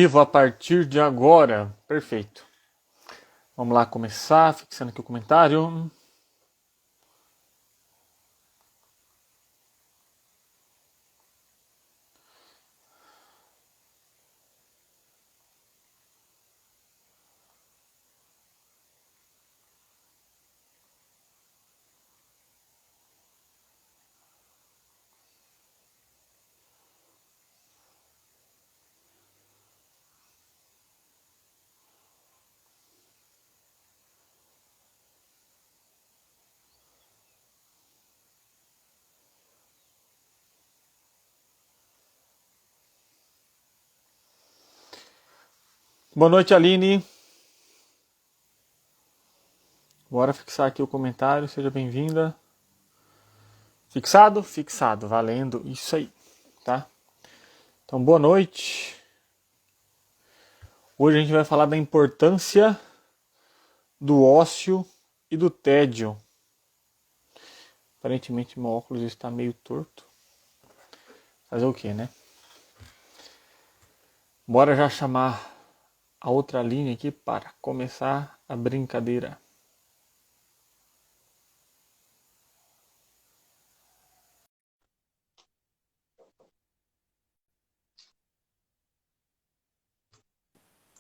Vivo a partir de agora. Perfeito. Vamos lá começar, fixando aqui o comentário. Boa noite, Aline. Bora fixar aqui o comentário, seja bem-vinda. Fixado? Fixado, valendo, isso aí, tá? Então, boa noite. Hoje a gente vai falar da importância do ócio e do tédio. Aparentemente meu óculos está meio torto. Fazer o que, né? Bora já chamar a outra linha aqui para começar a brincadeira.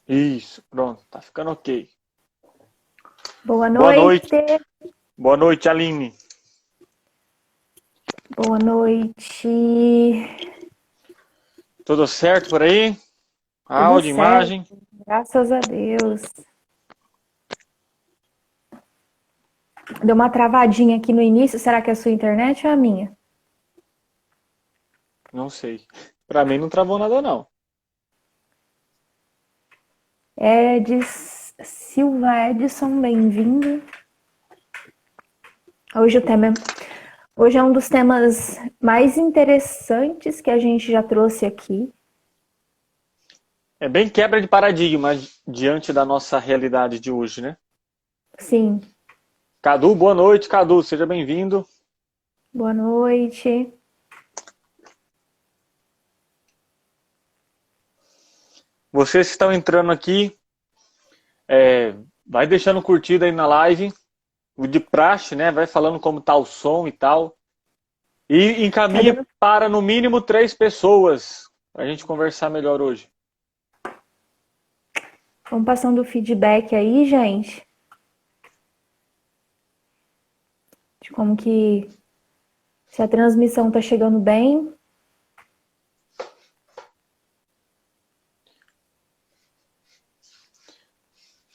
Isso, pronto, tá ficando ok. Boa Boa noite. noite. Boa noite, Aline. Boa noite. Tudo certo por aí? Tudo Áudio, certo, imagem? graças a Deus. Deu uma travadinha aqui no início. Será que é a sua internet ou a minha? Não sei. Pra mim não travou nada, não. Silva Edson, bem-vindo. Hoje é um dos temas mais interessantes que a gente já trouxe aqui. É bem quebra de paradigma diante da nossa realidade de hoje, né? Sim, Cadu, boa noite, Cadu, seja bem-vindo. boa noite. Vocês que estão entrando aqui, vai deixando curtida aí na live, o de praxe, né? Vai falando como tá o som e tal. E Tá encaminha dando... para no mínimo 3 pessoas, para a gente conversar melhor hoje. Vamos passando o feedback aí, gente, de como que... Se a transmissão tá chegando bem.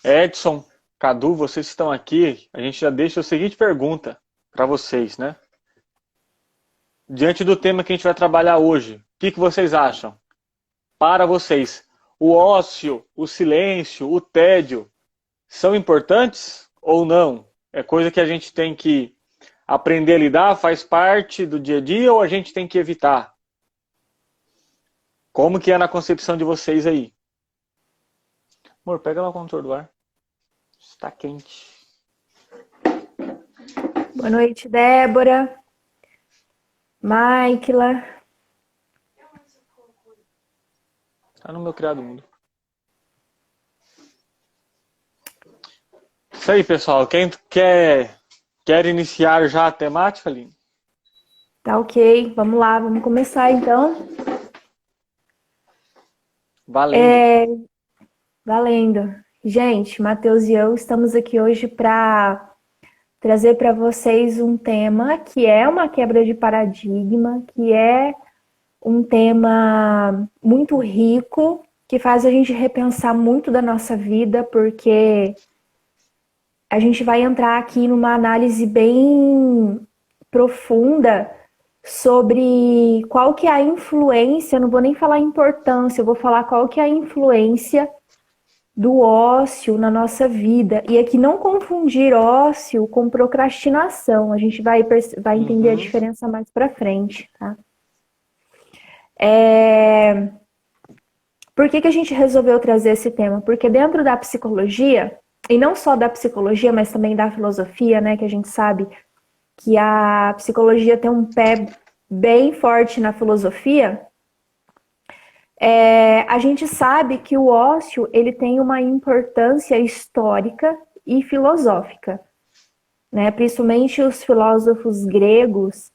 Edson, Cadu, vocês que estão aqui, a gente já deixa a seguinte pergunta para vocês, né? Diante do tema que a gente vai trabalhar hoje, o que vocês acham? Para vocês, o ócio, o silêncio, o tédio são importantes ou não? É coisa que a gente tem que aprender a lidar, faz parte do dia a dia ou a gente tem que evitar? Como que é na concepção de vocês aí? Amor, pega lá o controle do ar. Está quente. Boa noite, Débora. Maikla. Tá no meu criado mundo. Isso aí, pessoal. Quem quer iniciar já a temática, Aline? Tá ok, vamos lá, vamos começar então. Valendo. Valendo. Gente, Matheus e eu estamos aqui hoje para trazer para vocês um tema que é uma quebra de paradigma, que é um tema muito rico, que faz a gente repensar muito da nossa vida, porque a gente vai entrar aqui numa análise bem profunda sobre qual que é a influência, não vou nem falar importância, eu vou falar qual que é a influência do ócio na nossa vida. E aqui não confundir ócio com procrastinação. A gente vai entender a diferença mais pra frente, tá? Por que a gente resolveu trazer esse tema? Porque dentro da psicologia, e não só da psicologia, mas também da filosofia, né, que a gente sabe que a psicologia tem um pé bem forte na filosofia, A gente sabe que o ócio ele tem uma importância histórica e filosófica, né? Principalmente os filósofos gregos.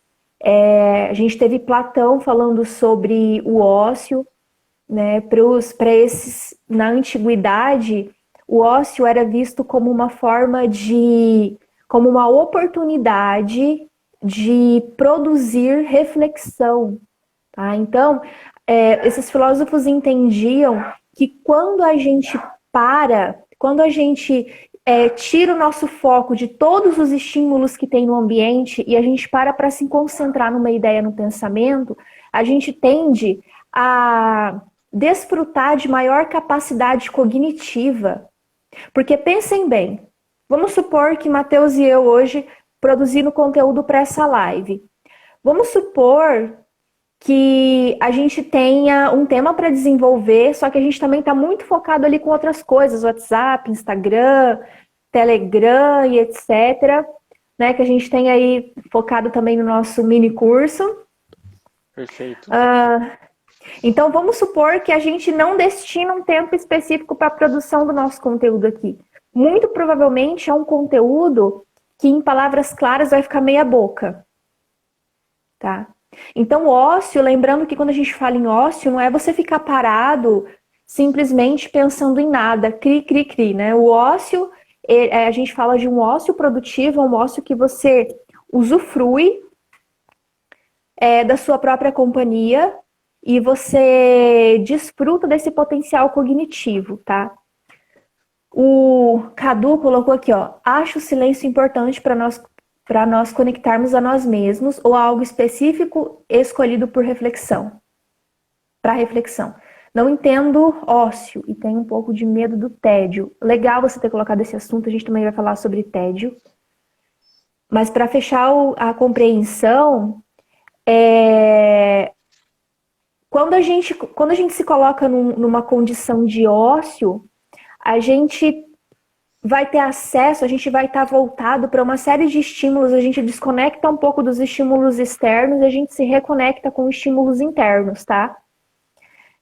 A gente teve Platão falando sobre o ócio, né? Para esses na antiguidade, o ócio era visto como uma forma como uma oportunidade de produzir reflexão, tá? Então, esses filósofos entendiam que quando a gente tira o nosso foco de todos os estímulos que tem no ambiente e a gente para se concentrar numa ideia, no pensamento, a gente tende a desfrutar de maior capacidade cognitiva. Porque pensem bem, vamos supor que Matheus e eu hoje produzindo conteúdo para essa live. Vamos supor que a gente tenha um tema para desenvolver, só que a gente também está muito focado ali com outras coisas, WhatsApp, Instagram, Telegram e etc. Né, que a gente tem aí focado também no nosso mini curso. Perfeito. Então vamos supor que a gente não destina um tempo específico para a produção do nosso conteúdo aqui. Muito provavelmente é um conteúdo que, em palavras claras, vai ficar meia boca. Tá? Então, ócio, lembrando que quando a gente fala em ócio, não é você ficar parado simplesmente pensando em nada, cri, cri, cri, né? O ócio, a gente fala de um ócio produtivo, um ócio que você usufrui da sua própria companhia e você desfruta desse potencial cognitivo, tá? O Cadu colocou aqui, ó, acho o silêncio importante para nós conectarmos a nós mesmos ou a algo específico escolhido por reflexão. Para reflexão. Não entendo ócio e tenho um pouco de medo do tédio. Legal você ter colocado esse assunto, a gente também vai falar sobre tédio. Mas para fechar a compreensão, quando a gente se coloca numa condição de ócio, a gente vai ter acesso, a gente vai estar voltado para uma série de estímulos, a gente desconecta um pouco dos estímulos externos e a gente se reconecta com estímulos internos, tá?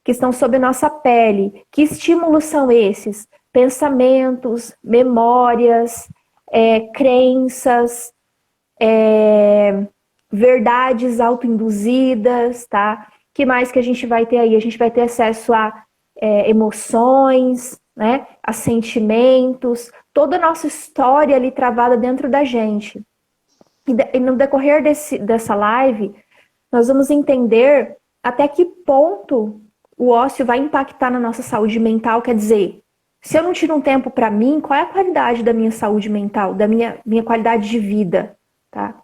Que estão sob nossa pele. Que estímulos são esses? Pensamentos, memórias, crenças, verdades autoinduzidas, tá? Que mais que a gente vai ter aí? A gente vai ter acesso a emoções, né, a sentimentos, toda a nossa história ali travada dentro da gente. E no decorrer dessa live, nós vamos entender até que ponto o ócio vai impactar na nossa saúde mental. Quer dizer, se eu não tiro um tempo para mim, qual é a qualidade da minha saúde mental, da minha qualidade de vida, tá?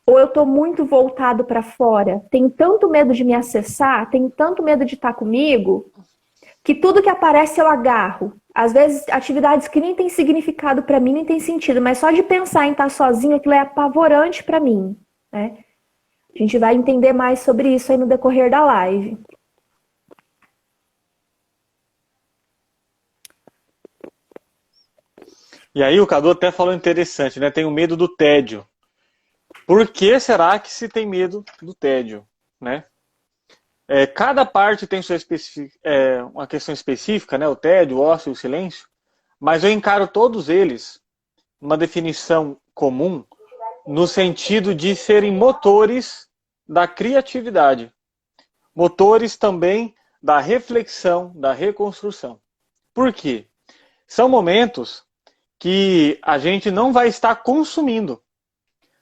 Ou eu estou muito voltado para fora, tenho tanto medo de me acessar, tenho tanto medo de estar comigo, que tudo que aparece eu agarro. Às vezes, atividades que nem tem significado para mim, nem tem sentido, mas só de pensar em estar sozinho, aquilo é apavorante para mim, né? A gente vai entender mais sobre isso aí no decorrer da live. E aí o Cadu até falou interessante, né? Tenho medo do tédio. Por que será que se tem medo do tédio, né? Cada parte tem sua uma questão específica, né? O tédio, o ócio e o silêncio. Mas eu encaro todos eles uma definição comum no sentido de serem motores da criatividade. Motores também da reflexão, da reconstrução. Por quê? São momentos que a gente não vai estar consumindo.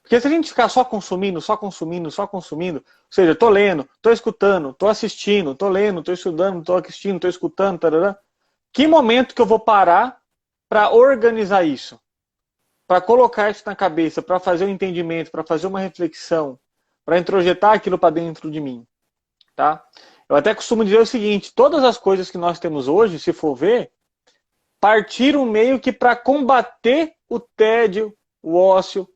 Porque se a gente ficar só consumindo, ou seja, estou lendo, estou escutando, estou assistindo, estou lendo, estou estudando, estou assistindo, estou escutando, tarará, que momento que eu vou parar para organizar isso? Para colocar isso na cabeça, para fazer um entendimento, para fazer uma reflexão, para introjetar aquilo para dentro de mim. Tá? Eu até costumo dizer o seguinte, todas as coisas que nós temos hoje, se for ver, partiram meio que para combater o tédio, o ócio.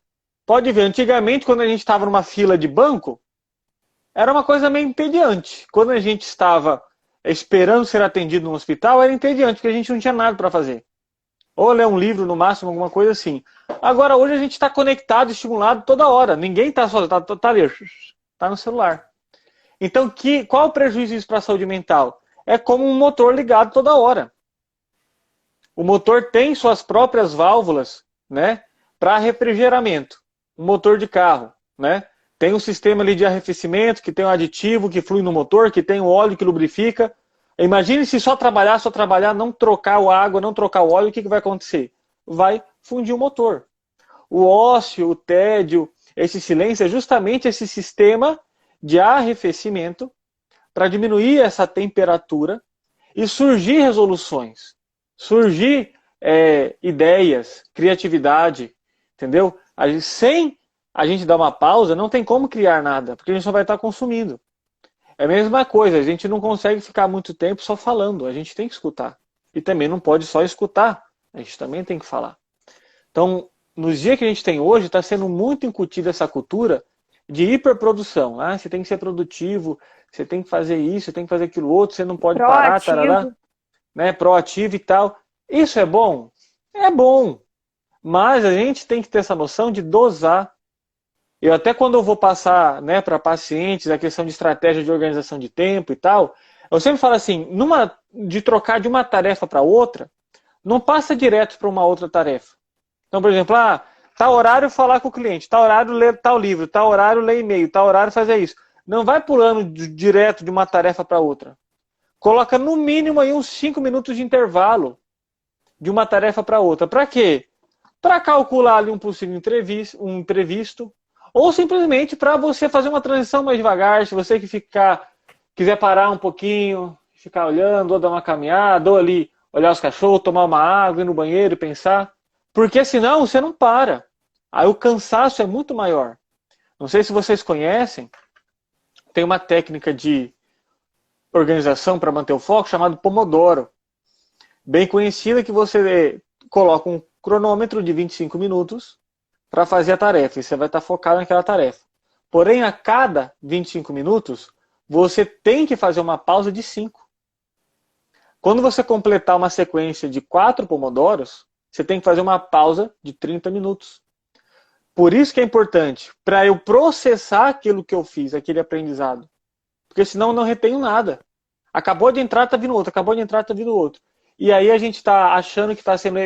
Pode ver, antigamente, quando a gente estava numa fila de banco, era uma coisa meio entediante. Quando a gente estava esperando ser atendido no hospital, era entediante, porque a gente não tinha nada para fazer. Ou ler um livro, no máximo, alguma coisa assim. Agora, hoje, a gente está conectado, estimulado toda hora. Ninguém está só, está ali, está no celular. Então, qual o prejuízo disso para a saúde mental? É como um motor ligado toda hora. O motor tem suas próprias válvulas, né, para refrigeramento. Um motor de carro, né? Tem um sistema ali de arrefecimento, que tem um aditivo que flui no motor, que tem o óleo que lubrifica. Imagine se só trabalhar, não trocar a água, não trocar o óleo, o que vai acontecer? Vai fundir o motor. O ócio, o tédio, esse silêncio é justamente esse sistema de arrefecimento para diminuir essa temperatura e surgir resoluções, surgir ideias, criatividade, entendeu? Sem a gente dar uma pausa, não tem como criar nada, porque a gente só vai estar consumindo. É a mesma coisa, a gente não consegue ficar muito tempo só falando, a gente tem que escutar. E também não pode só escutar, a gente também tem que falar. Então, nos dias que a gente tem hoje, está sendo muito incutida essa cultura de hiperprodução. Ah, você tem que ser produtivo, você tem que fazer isso, você tem que fazer aquilo outro, você não pode parar, tarará, né? Proativo e tal. Isso é bom? É bom. Mas a gente tem que ter essa noção de dosar. Eu até quando eu vou passar, né, para pacientes a questão de estratégia de organização de tempo e tal, eu sempre falo assim, de trocar de uma tarefa para outra, não passa direto para uma outra tarefa. Então, por exemplo, tal horário falar com o cliente, tal horário ler tal livro, tal horário ler e-mail, tal horário fazer isso. Não vai pulando direto de uma tarefa para outra. Coloca no mínimo aí uns 5 minutos de intervalo de uma tarefa para outra. Para quê? Para calcular ali um possível imprevisto, ou simplesmente para você fazer uma transição mais devagar, se você quiser parar um pouquinho, ficar olhando, ou dar uma caminhada, ou ali olhar os cachorros, tomar uma água, ir no banheiro e pensar. Porque senão você não para. Aí o cansaço é muito maior. Não sei se vocês conhecem, tem uma técnica de organização para manter o foco chamada Pomodoro. Bem conhecida, que você coloca um cronômetro de 25 minutos para fazer a tarefa. E você vai estar focado naquela tarefa. Porém, a cada 25 minutos, você tem que fazer uma pausa de 5. Quando você completar uma sequência de 4 pomodoros, você tem que fazer uma pausa de 30 minutos. Por isso que é importante, para eu processar aquilo que eu fiz, aquele aprendizado. Porque senão eu não retenho nada. Acabou de entrar, está vindo outro. Acabou de entrar, está vindo outro. E aí a gente está achando que está sendo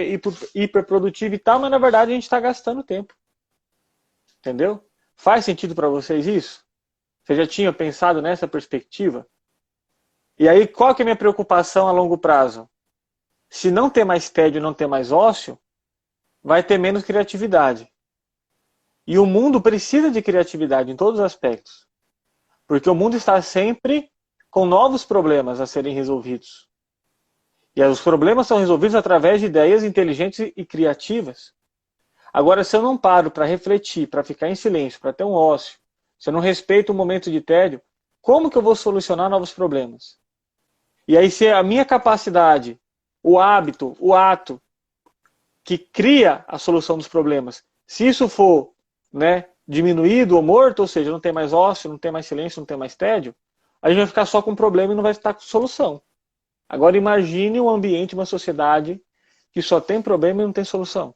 hiperprodutivo e tal, mas na verdade a gente está gastando tempo. Entendeu? Faz sentido para vocês isso? Você já tinha pensado nessa perspectiva? E aí qual que é a minha preocupação a longo prazo? Se não ter mais tédio, não ter mais ócio, vai ter menos criatividade. E o mundo precisa de criatividade em todos os aspectos. Porque o mundo está sempre com novos problemas a serem resolvidos. E os problemas são resolvidos através de ideias inteligentes e criativas. Agora, se eu não paro para refletir, para ficar em silêncio, para ter um ócio, se eu não respeito o momento de tédio, como que eu vou solucionar novos problemas? E aí, se a minha capacidade, o hábito, o ato que cria a solução dos problemas, se isso for, né, diminuído ou morto, ou seja, não tem mais ócio, não tem mais silêncio, não tem mais tédio, a gente vai ficar só com problema e não vai estar com solução. Agora imagine um ambiente, uma sociedade que só tem problema e não tem solução.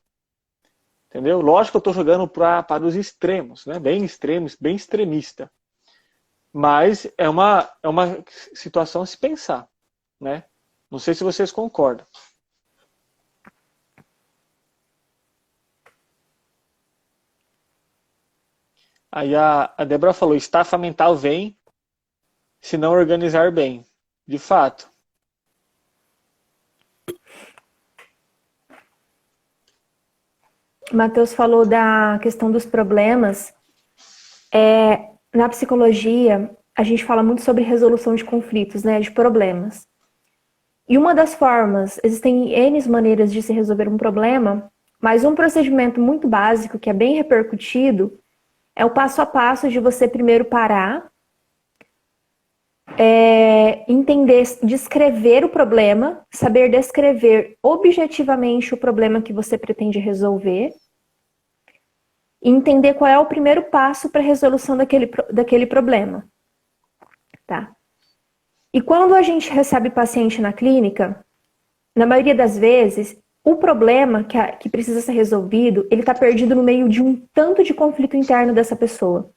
Entendeu? Lógico que eu estou jogando para os extremos, né? Bem extremos, bem extremista. Mas é uma situação a se pensar, né? Não sei se vocês concordam. Aí a Débora falou, estafa mental vem se não organizar bem. De fato. O Matheus falou da questão dos problemas. Na psicologia, a gente fala muito sobre resolução de conflitos, né, de problemas. E uma das formas, existem N maneiras de se resolver um problema, mas um procedimento muito básico, que é bem repercutido, é o passo a passo de você primeiro parar, entender, descrever o problema, saber descrever objetivamente o problema que você pretende resolver, e entender qual é o primeiro passo para a resolução daquele problema. Tá? E quando a gente recebe paciente na clínica, na maioria das vezes, o problema que precisa ser resolvido, ele está perdido no meio de um tanto de conflito interno dessa pessoa.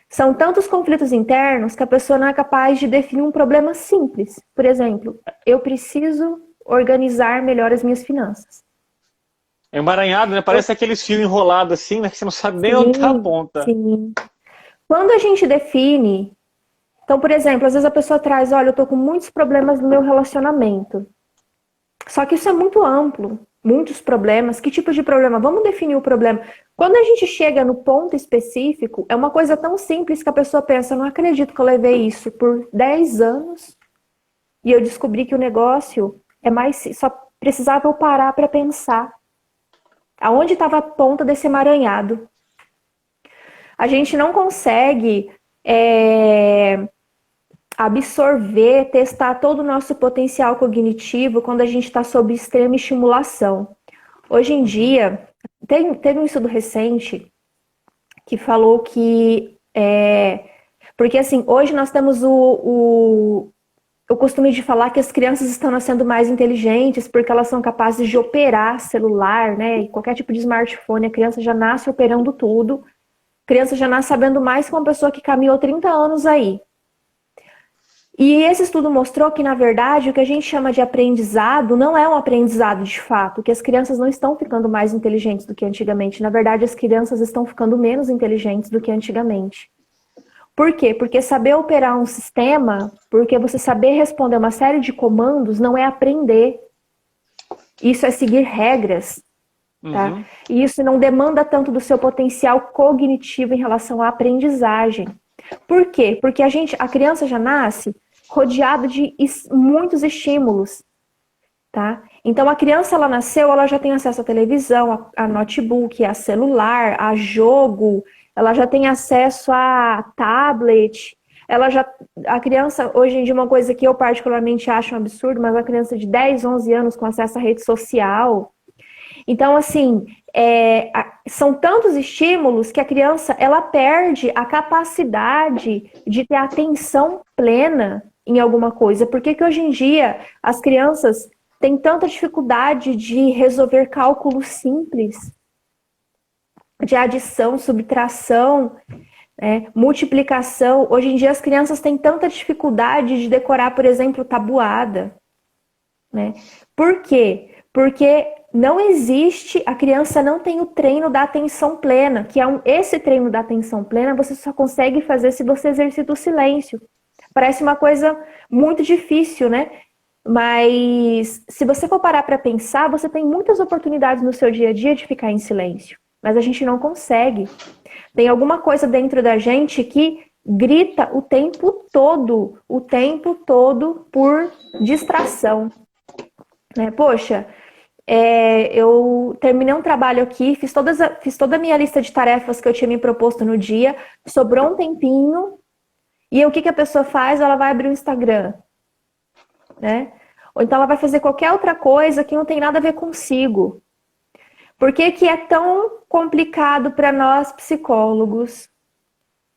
São tantos conflitos internos que a pessoa não é capaz de definir um problema simples. Por exemplo, eu preciso organizar melhor as minhas finanças. É emaranhado, né? Parece aqueles fios enrolados assim, né? Que você não sabe nem onde tá a Sim, ponta. sim. Quando a gente define, então, por exemplo, às vezes a pessoa traz, olha, eu tô com muitos problemas no meu relacionamento. Só que isso é muito amplo, muitos problemas. Que tipo de problema? Vamos definir o problema. Quando a gente chega no ponto específico, é uma coisa tão simples que a pessoa pensa, não acredito que eu levei isso por 10 anos e eu descobri que o negócio é mais, só precisava eu parar para pensar. Aonde estava a ponta desse emaranhado? A gente não consegue absorver, testar todo o nosso potencial cognitivo quando a gente está sob extrema estimulação. Hoje em dia, teve um estudo recente que falou que porque assim, hoje nós temos o costume de falar que as crianças estão nascendo mais inteligentes porque elas são capazes de operar celular, né? E qualquer tipo de smartphone, a criança já nasce operando tudo. A criança já nasce sabendo mais que uma pessoa que caminhou 30 anos aí. E esse estudo mostrou que, na verdade, o que a gente chama de aprendizado não é um aprendizado de fato, que as crianças não estão ficando mais inteligentes do que antigamente. Na verdade, as crianças estão ficando menos inteligentes do que antigamente. Por quê? Porque saber operar um sistema, porque você saber responder uma série de comandos não é aprender. Isso é seguir regras. Tá? E isso não demanda tanto do seu potencial cognitivo em relação à aprendizagem. Por quê? Porque a criança já nasce rodeada de muitos estímulos, tá? Então a criança, ela nasceu, ela já tem acesso à televisão, a notebook, a celular, a jogo, ela já tem acesso a tablet, a criança, hoje em dia, uma coisa que eu particularmente acho um absurdo, mas uma criança de 10, 11 anos com acesso à rede social. Então, assim, são tantos estímulos que a criança, ela perde a capacidade de ter atenção plena em alguma coisa. Por que hoje em dia as crianças têm tanta dificuldade de resolver cálculos simples, de adição, subtração, multiplicação? Hoje em dia as crianças têm tanta dificuldade de decorar, por exemplo, tabuada, né? Por quê? Porque não existe, a criança não tem o treino da atenção plena, que esse treino da atenção plena você só consegue fazer se você exercita o silêncio. Parece uma coisa muito difícil, né? Mas se você for parar para pensar, você tem muitas oportunidades no seu dia a dia de ficar em silêncio, mas a gente não consegue. Tem alguma coisa dentro da gente que grita o tempo todo por distração. Né? Poxa, eu terminei um trabalho aqui, fiz toda a minha lista de tarefas que eu tinha me proposto no dia, sobrou um tempinho, e o que a pessoa faz? Ela vai abrir o Instagram, né? Ou então ela vai fazer qualquer outra coisa que não tem nada a ver consigo. Por que é tão complicado para nós psicólogos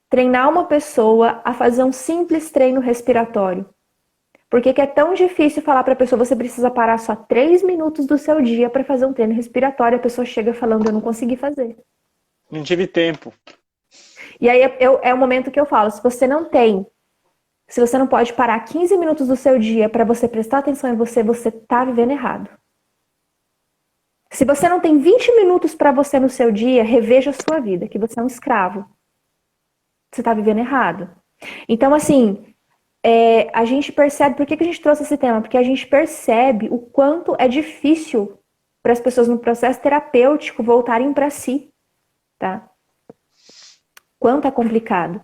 treinar uma pessoa a fazer um simples treino respiratório? Por que é tão difícil falar para a pessoa, você precisa parar só 3 minutos do seu dia para fazer um treino respiratório, a pessoa chega falando, eu não consegui fazer. Não tive tempo. E aí é o momento que eu falo, se você não pode parar 15 minutos do seu dia para você prestar atenção em você, você está vivendo errado. Se você não tem 20 minutos para você no seu dia, reveja a sua vida, que você é um escravo. Você está vivendo errado. Então, assim, a gente percebe, por que a gente trouxe esse tema? Porque a gente percebe o quanto é difícil para as pessoas no processo terapêutico voltarem para si, tá? Quanto é complicado.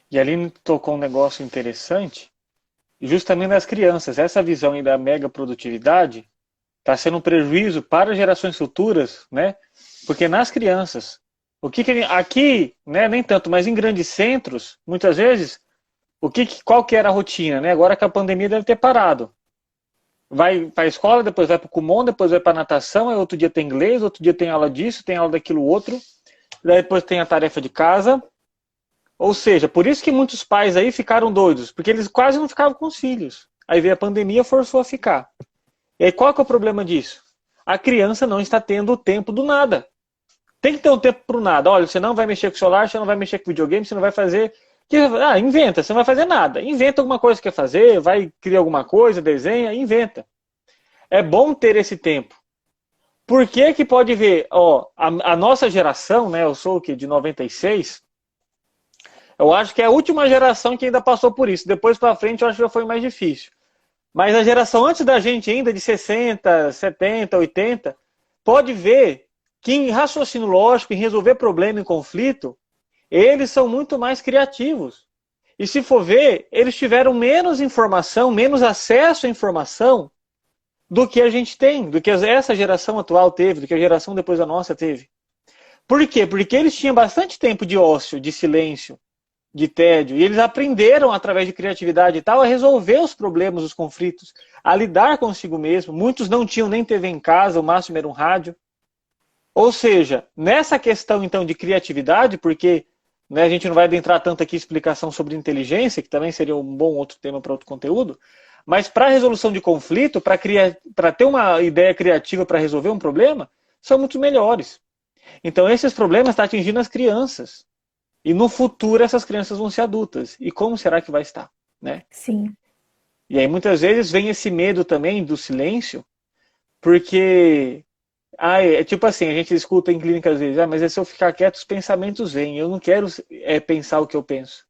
E ali tocou um negócio interessante, justamente das crianças. Essa visão aí da mega produtividade está sendo um prejuízo para gerações futuras, né? Porque nas crianças, aqui, né, nem tanto, mas em grandes centros, muitas vezes, qual que era a rotina, né? Agora que a pandemia deve ter parado. Vai para a escola, depois vai para o Kumon, depois vai para a natação, aí outro dia tem inglês, outro dia tem aula disso, tem aula daquilo outro, daí depois tem a tarefa de casa. Ou seja, por isso que muitos pais aí ficaram doidos, porque eles quase não ficavam com os filhos. Aí veio a pandemia, forçou a ficar. E aí qual que é o problema disso? A criança não está tendo o tempo do nada. Tem que ter um tempo para nada. Olha, você não vai mexer com o celular, você não vai mexer com videogame, você não vai fazer... inventa, você não vai fazer nada. Inventa alguma coisa que quer fazer, vai criar alguma coisa, desenha, inventa. É bom ter esse tempo. Por que que pode ver? Ó, a nossa geração, né? Eu sou o quê? De 96. Eu acho que é a última geração que ainda passou por isso. Depois para frente eu acho que já foi mais difícil. Mas a geração antes da gente ainda, de 60, 70, 80, pode ver que em raciocínio lógico, em resolver problema, em conflito, eles são muito mais criativos. E se for ver, eles tiveram menos informação, menos acesso à informação do que a gente tem, do que essa geração atual teve, do que a geração depois da nossa teve. Por quê? Porque eles tinham bastante tempo de ócio, de silêncio, de tédio, e eles aprenderam, através de criatividade e tal, a resolver os problemas, os conflitos, a lidar consigo mesmo. Muitos não tinham nem TV em casa, o máximo era um rádio. Ou seja, nessa questão então de criatividade, porque né, a gente não vai adentrar tanto aqui em explicação sobre inteligência, que também seria um bom outro tema para outro conteúdo, mas para a resolução de conflito, para ter uma ideia criativa para resolver um problema, são muito melhores. Então esses problemas estão atingindo as crianças. E no futuro essas crianças vão ser adultas. E como será que vai estar? Né? Sim. E aí muitas vezes vem esse medo também do silêncio, porque é tipo assim, a gente escuta em clínica às vezes, mas se eu ficar quieto os pensamentos vêm. Eu não quero pensar o que eu penso.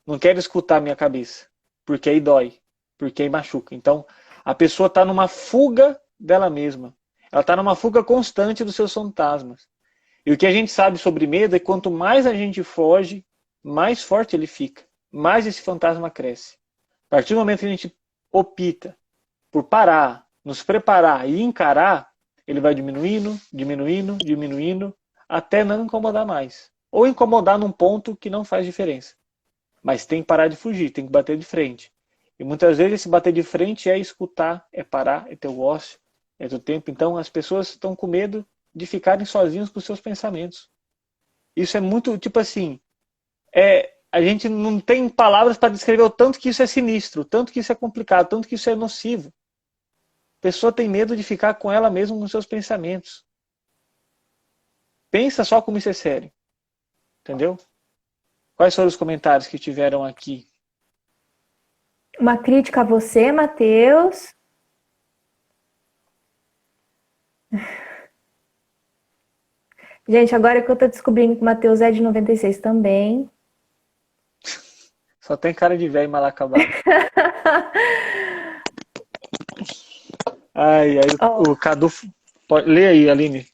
Não quero escutar a minha cabeça. Porque aí dói. Porque aí machuca. Então a pessoa está numa fuga dela mesma. Ela está numa fuga constante dos seus fantasmas. E o que a gente sabe sobre medo é que quanto mais a gente foge, mais forte ele fica. Mais esse fantasma cresce. A partir do momento que a gente opta por parar, nos preparar e encarar, ele vai diminuindo, diminuindo, diminuindo, até não incomodar mais. Ou incomodar num ponto que não faz diferença. Mas tem que parar de fugir, tem que bater de frente. E muitas vezes esse bater de frente é escutar, é parar, é ter o ócio, é ter o tempo. Então as pessoas estão com medo de ficarem sozinhos com seus pensamentos. Isso é muito, tipo assim, a gente não tem palavras para descrever o tanto que isso é sinistro, o tanto que isso é complicado, o tanto que isso é nocivo. A pessoa tem medo de ficar com ela mesma, com seus pensamentos. Pensa só como isso é sério. Entendeu? Quais foram os comentários que tiveram aqui? Uma crítica a você, Matheus. Gente, agora que eu tô descobrindo que o Matheus é de 96 também. Só tem cara de velho mal acabado. O Cadu... Lê aí, Aline.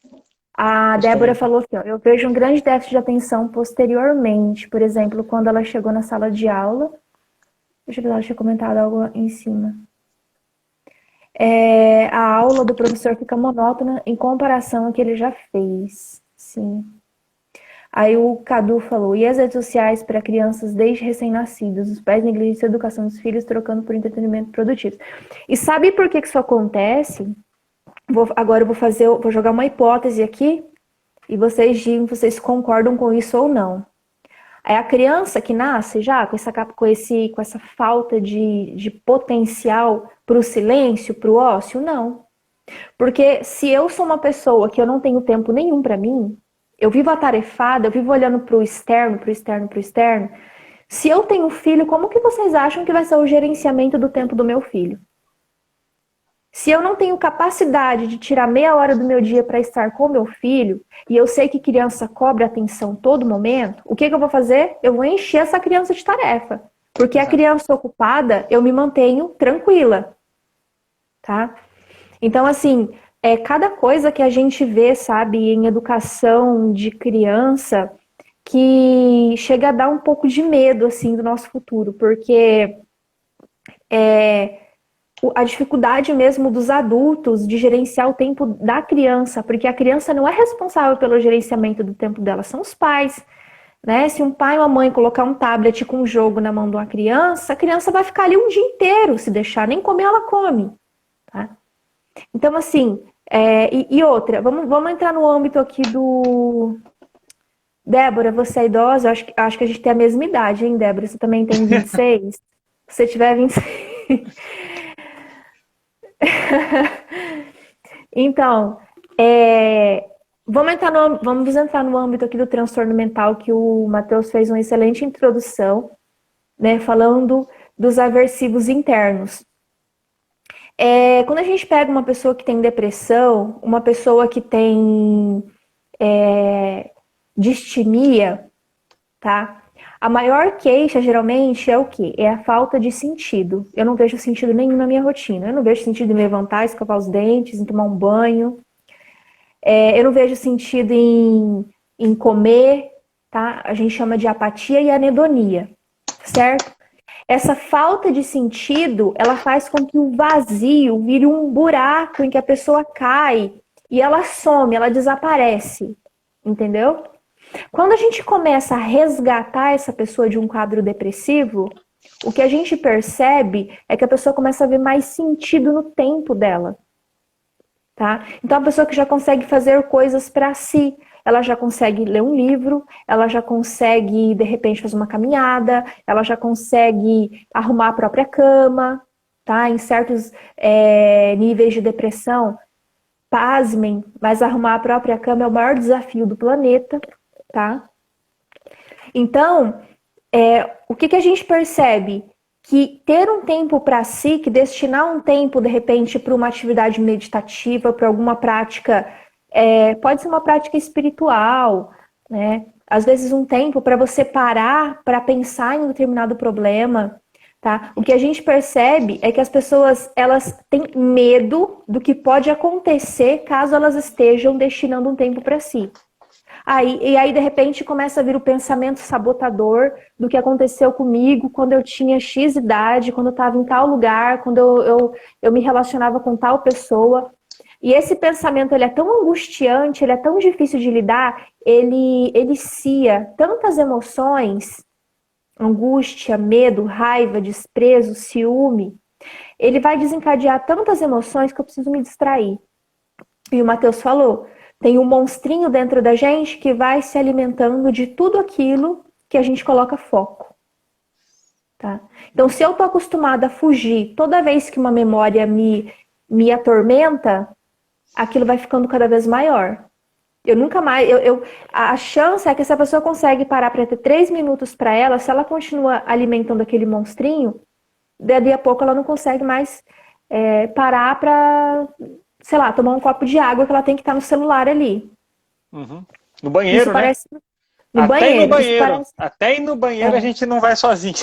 A Débora falou assim, ó, eu vejo um grande déficit de atenção posteriormente. Por exemplo, quando ela chegou na sala de aula. Deixa eu ver se ela tinha comentado algo em cima. A aula do professor fica monótona em comparação ao que ele já fez. Sim. Aí o Cadu falou, e as redes sociais para crianças desde recém-nascidos, os pais negligenciam a educação dos filhos trocando por entretenimento produtivo. E sabe por que isso acontece? Agora eu vou jogar uma hipótese aqui e vocês digam se vocês concordam com isso ou não. É a criança que nasce já com essa falta de potencial para o silêncio, para o ócio? Não. Porque se eu sou uma pessoa que eu não tenho tempo nenhum para mim, eu vivo atarefada, eu vivo olhando para o externo, para o externo, para o externo. Se eu tenho filho, como que vocês acham que vai ser o gerenciamento do tempo do meu filho? Se eu não tenho capacidade de tirar meia hora do meu dia para estar com o meu filho, e eu sei que criança cobra atenção todo momento, o que eu vou fazer? Eu vou encher essa criança de tarefa. Porque a criança ocupada, eu me mantenho tranquila. Tá? Então, assim, cada coisa que a gente vê, sabe, em educação de criança, que chega a dar um pouco de medo, assim, do nosso futuro. Porque a dificuldade mesmo dos adultos de gerenciar o tempo da criança, porque a criança não é responsável pelo gerenciamento do tempo dela, são os pais, né? Se um pai ou uma mãe colocar um tablet com um jogo na mão de uma criança, a criança vai ficar ali um dia inteiro, se deixar, nem comer ela come, tá? Então, assim, e outra, vamos entrar no âmbito aqui do... Débora, você é idosa? Acho que a gente tem a mesma idade, hein, Débora? Você também tem 26? Se você tiver 26... Então, Vamos entrar no âmbito aqui do transtorno mental, que o Matheus fez uma excelente introdução, né, falando dos aversivos internos. Quando a gente pega uma pessoa que tem depressão, uma pessoa que tem distimia, tá? A maior queixa, geralmente, é o quê? É a falta de sentido. Eu não vejo sentido nenhum na minha rotina. Eu não vejo sentido em levantar, escovar os dentes, em tomar um banho. Eu não vejo sentido em comer, tá? A gente chama de apatia e anedonia, certo? Essa falta de sentido, ela faz com que o vazio vire um buraco em que a pessoa cai e ela some, ela desaparece, entendeu? Quando a gente começa a resgatar essa pessoa de um quadro depressivo, o que a gente percebe é que a pessoa começa a ver mais sentido no tempo dela. Tá? Então, a pessoa que já consegue fazer coisas para si, ela já consegue ler um livro, ela já consegue, de repente, fazer uma caminhada, ela já consegue arrumar a própria cama, tá? Em certos níveis de depressão, pasmem, mas arrumar a própria cama é o maior desafio do planeta, tá? Então, o que a gente percebe? Que ter um tempo para si, que destinar um tempo, de repente, para uma atividade meditativa, para alguma prática, pode ser uma prática espiritual, né? Às vezes um tempo para você parar para pensar em um determinado problema, tá? O que a gente percebe é que as pessoas, elas têm medo do que pode acontecer caso elas estejam destinando um tempo para si. E aí, de repente, começa a vir o pensamento sabotador do que aconteceu comigo quando eu tinha X idade, quando eu estava em tal lugar, quando eu me relacionava com tal pessoa. E esse pensamento, ele é tão angustiante, ele é tão difícil de lidar, ele cia tantas emoções, angústia, medo, raiva, desprezo, ciúme. Ele vai desencadear tantas emoções que eu preciso me distrair. E o Matheus falou, tem um monstrinho dentro da gente que vai se alimentando de tudo aquilo que a gente coloca foco. Tá? Então, se eu estou acostumada a fugir toda vez que uma memória me atormenta, aquilo vai ficando cada vez maior. Eu nunca mais... a chance é que essa pessoa consegue parar para ter 3 minutos para ela, se ela continua alimentando aquele monstrinho, daqui a pouco ela não consegue mais parar para... sei lá, tomar um copo de água que ela tem que estar no celular ali. Uhum. No banheiro, isso né? Parece... No até banheiro. Ir no banheiro. Parece... Até ir no banheiro a gente não vai sozinho.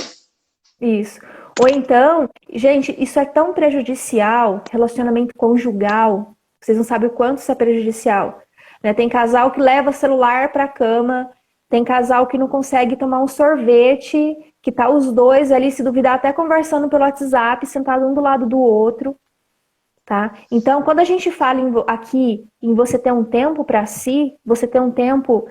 Isso. Ou então, gente, isso é tão prejudicial, relacionamento conjugal, vocês não sabem o quanto isso é prejudicial. Né? Tem casal que leva celular para a cama, tem casal que não consegue tomar um sorvete, que tá os dois ali, se duvidar, até conversando pelo WhatsApp, sentado um do lado do outro. Tá? Então, quando a gente fala aqui em você ter um tempo para si, você ter um tempo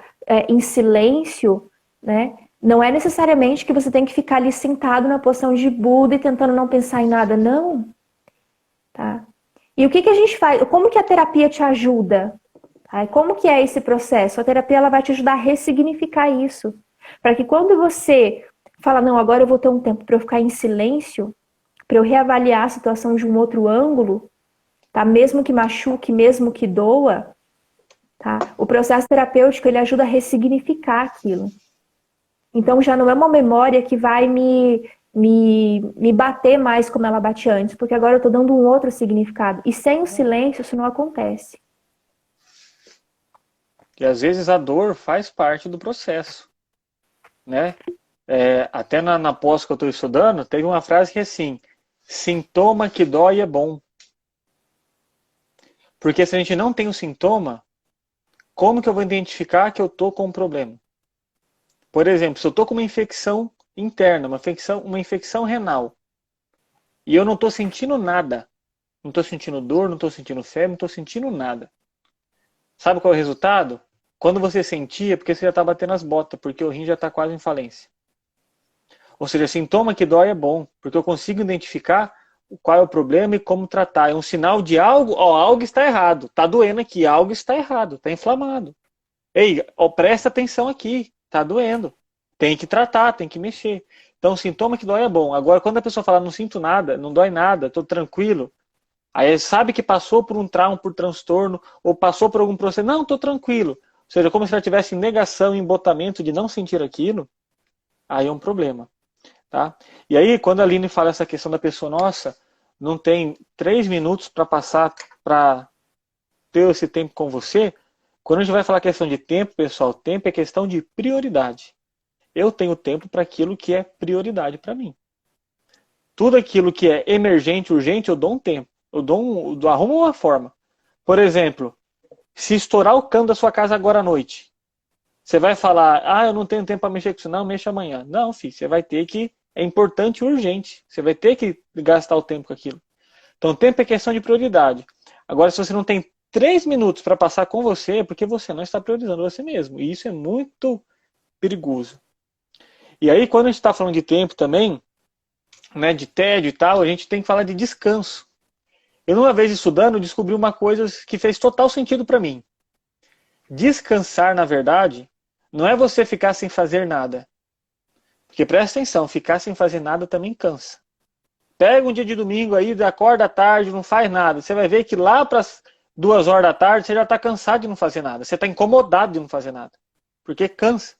em silêncio, né? Não é necessariamente que você tem que ficar ali sentado na posição de Buda e tentando não pensar em nada, não. Tá? E o que a gente faz? Como que a terapia te ajuda? Tá? E como que é esse processo? A terapia ela vai te ajudar a ressignificar isso. Para que quando você fala, não, agora eu vou ter um tempo para eu ficar em silêncio, para eu reavaliar a situação de um outro ângulo, tá? Mesmo que machuque, mesmo que doa, tá? O processo terapêutico ele ajuda a ressignificar aquilo. Então já não é uma memória que vai me bater mais como ela bate antes, porque agora eu estou dando um outro significado. E sem o silêncio isso não acontece. E às vezes a dor faz parte do processo, né? Até na pós que eu estou estudando, tem uma frase que é assim, sintoma que dói é bom. Porque se a gente não tem o sintoma, como que eu vou identificar que eu estou com um problema? Por exemplo, se eu estou com uma infecção interna, uma infecção renal, e eu não estou sentindo nada, não estou sentindo dor, não estou sentindo febre, não estou sentindo nada. Sabe qual é o resultado? Quando você sentir, é porque você já está batendo as botas, porque o rim já está quase em falência. Ou seja, sintoma que dói é bom, porque eu consigo identificar qual é o problema e como tratar. É um sinal de algo, algo está errado. Está doendo aqui, algo está errado, está inflamado. Ei, presta atenção aqui, está doendo. Tem que tratar, tem que mexer. Então, sintoma que dói é bom. Agora, quando a pessoa fala, não sinto nada, não dói nada, estou tranquilo, Aí sabe que passou por um trauma, por transtorno, ou passou por algum processo. Não, estou tranquilo. Ou seja, como se ela tivesse em negação, embotamento de não sentir aquilo, aí é um problema. Tá? E aí, quando a Aline fala essa questão da pessoa, nossa, não tem 3 minutos para passar, para ter esse tempo com você, quando a gente vai falar questão de tempo, pessoal, tempo é questão de prioridade. Eu tenho tempo para aquilo que é prioridade para mim. Tudo aquilo que é emergente, urgente, eu dou um tempo. Eu arrumo uma forma. Por exemplo, se estourar o cano da sua casa agora à noite, você vai falar, eu não tenho tempo para mexer com isso. Não, mexa amanhã. Não, filho, você vai ter que, é importante e urgente. Você vai ter que gastar o tempo com aquilo. Então, tempo é questão de prioridade. Agora, se você não tem 3 minutos para passar com você, é porque você não está priorizando você mesmo. E isso é muito perigoso. E aí, quando a gente está falando de tempo também, né, de tédio e tal, a gente tem que falar de descanso. Eu, uma vez estudando, descobri uma coisa que fez total sentido para mim. Descansar, na verdade, não é você ficar sem fazer nada. Porque presta atenção, ficar sem fazer nada também cansa. Pega um dia de domingo aí, acorda à tarde, não faz nada. Você vai ver que lá para as 2 horas da tarde você já está cansado de não fazer nada. Você está incomodado de não fazer nada. Porque cansa.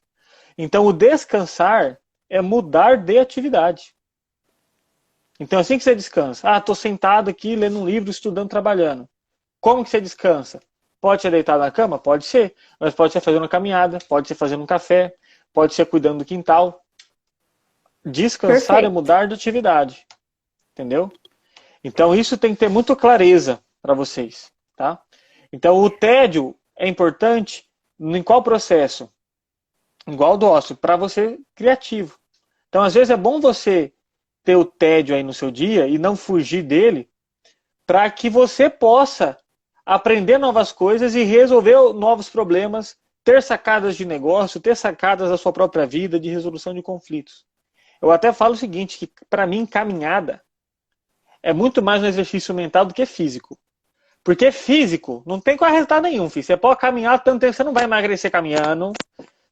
Então o descansar é mudar de atividade. Então assim que você descansa. Estou sentado aqui lendo um livro, estudando, trabalhando. Como que você descansa? Pode ser deitado na cama? Pode ser. Mas pode ser fazendo uma caminhada, pode ser fazendo um café, pode ser cuidando do quintal. Descansar Perfeito. é mudar de atividade. Entendeu? Então isso tem que ter muita clareza para vocês. Tá? Então o tédio é importante em qual processo? Igual do ócio, para você criativo. Então às vezes é bom você ter o tédio aí no seu dia e não fugir dele para que você possa aprender novas coisas e resolver novos problemas, ter sacadas de negócio, ter sacadas da sua própria vida, de resolução de conflitos. Eu até falo o seguinte, que para mim caminhada é muito mais um exercício mental do que físico. Porque físico não tem quase resultado nenhum, filho. Você pode caminhar tanto tempo, você não vai emagrecer caminhando,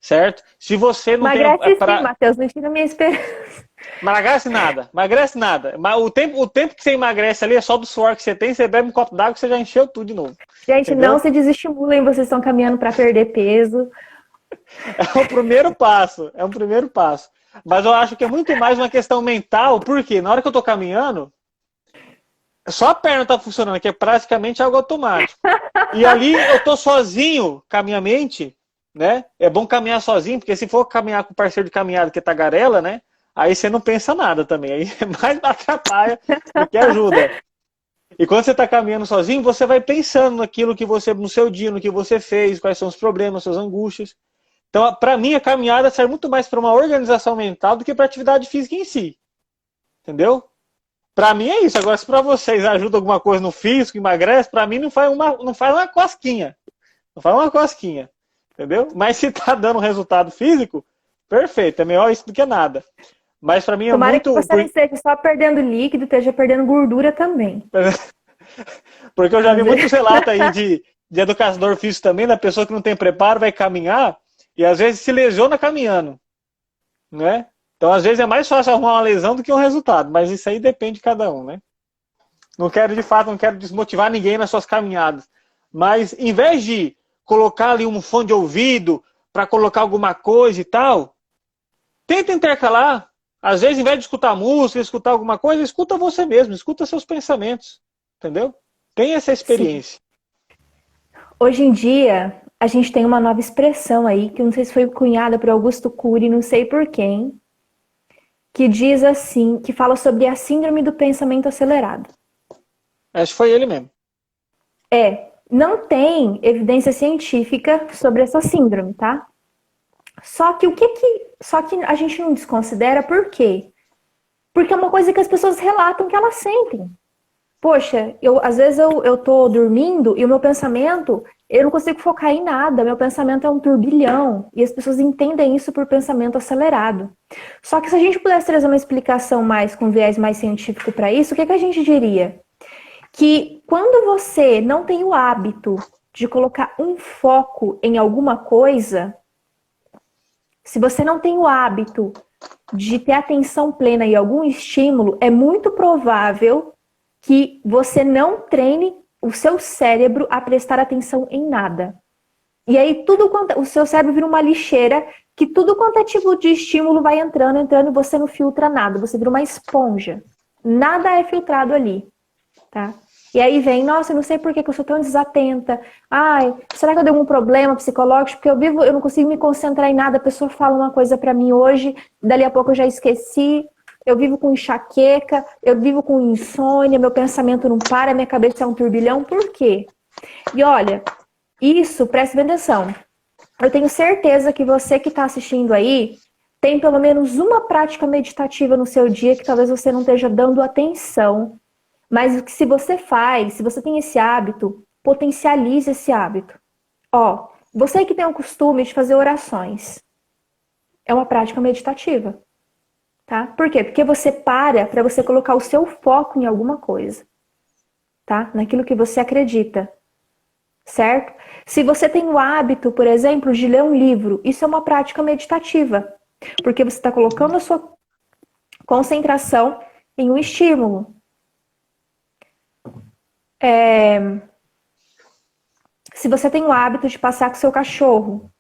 certo? Se você não tem... Emagrece sim, Matheus, não tira minha esperança. Emagrece nada, emagrece nada. Mas o tempo que você emagrece ali é só do suor que você tem, você bebe um copo d'água e você já encheu tudo de novo. Gente, entendeu? não se desestimulem, vocês estão caminhando para perder peso. É o primeiro passo, é um primeiro passo. Mas eu acho que é muito mais uma questão mental, porque na hora que eu tô caminhando, só a perna tá funcionando, que é praticamente algo automático. E ali eu tô sozinho com a minha mente, né? É bom caminhar sozinho, porque se for caminhar com o parceiro de caminhada que é tagarela, né? Aí você não pensa nada também, aí é mais atrapalha do que ajuda. E quando você está caminhando sozinho, você vai pensando naquilo que você, no seu dia, no que você fez, quais são os problemas, suas angústias. Então, para mim, a caminhada serve muito mais para uma organização mental do que para atividade física em si. Entendeu? Para mim é isso. Agora, se para vocês ajuda alguma coisa no físico, emagrece, para mim não faz uma cosquinha. Não faz uma cosquinha. Entendeu? Mas se está dando resultado físico, perfeito. É melhor isso do que nada. Mas para mim é Tomara muito... que você não esteja só perdendo líquido, esteja perdendo gordura também. Porque eu já vi muitos relatos aí de educador físico também, da pessoa que não tem preparo, vai caminhar e às vezes se lesiona caminhando. Né? Então às vezes é mais fácil arrumar uma lesão do que um resultado, mas isso aí depende de cada um. Né? Não quero desmotivar ninguém nas suas caminhadas. Mas em vez de colocar ali um fone de ouvido para colocar alguma coisa e tal, tenta intercalar. Às vezes, em vez de escutar música, escutar alguma coisa, escuta você mesmo, escuta seus pensamentos. Entendeu? Tem essa experiência. Sim. Hoje em dia, a gente tem uma nova expressão aí, que eu não sei se foi cunhada por Augusto Cury, não sei por quem, que diz assim, que fala sobre a síndrome do pensamento acelerado. Acho que foi ele mesmo. Não tem evidência científica sobre essa síndrome, tá? Só que só que a gente não desconsidera por quê? Porque é uma coisa que as pessoas relatam que elas sentem. Poxa, às vezes eu tô dormindo e o meu pensamento, eu não consigo focar em nada, meu pensamento é um turbilhão. E as pessoas entendem isso por pensamento acelerado. Só que se a gente pudesse trazer uma explicação mais com viés mais científico para isso, o que a gente diria? Que quando você não tem o hábito de colocar um foco em alguma coisa, se você não tem o hábito de ter atenção plena em algum estímulo, é muito provável que você não treine o seu cérebro a prestar atenção em nada. E aí o seu cérebro vira uma lixeira que tudo quanto é tipo de estímulo vai entrando e você não filtra nada. Você vira uma esponja. Nada é filtrado ali, tá? E aí vem, nossa, eu não sei por que eu sou tão desatenta. Ai, será que eu dei algum problema psicológico? Porque eu não consigo me concentrar em nada. A pessoa fala uma coisa pra mim hoje, dali a pouco eu já esqueci. Eu vivo com enxaqueca, eu vivo com insônia, meu pensamento não para, minha cabeça é um turbilhão. Por quê? E olha, isso, preste bem atenção. Eu tenho certeza que você que está assistindo aí tem pelo menos uma prática meditativa no seu dia que talvez você não esteja dando atenção. Mas o que se você faz, se você tem esse hábito, potencialize esse hábito. Ó, você que tem o costume de fazer orações, é uma prática meditativa, tá? Por quê? Porque você para você colocar o seu foco em alguma coisa, tá? Naquilo que você acredita, certo? Se você tem o hábito, por exemplo, de ler um livro, isso é uma prática meditativa, porque você está colocando a sua concentração em um estímulo. Se você tem o hábito de passear com seu cachorro,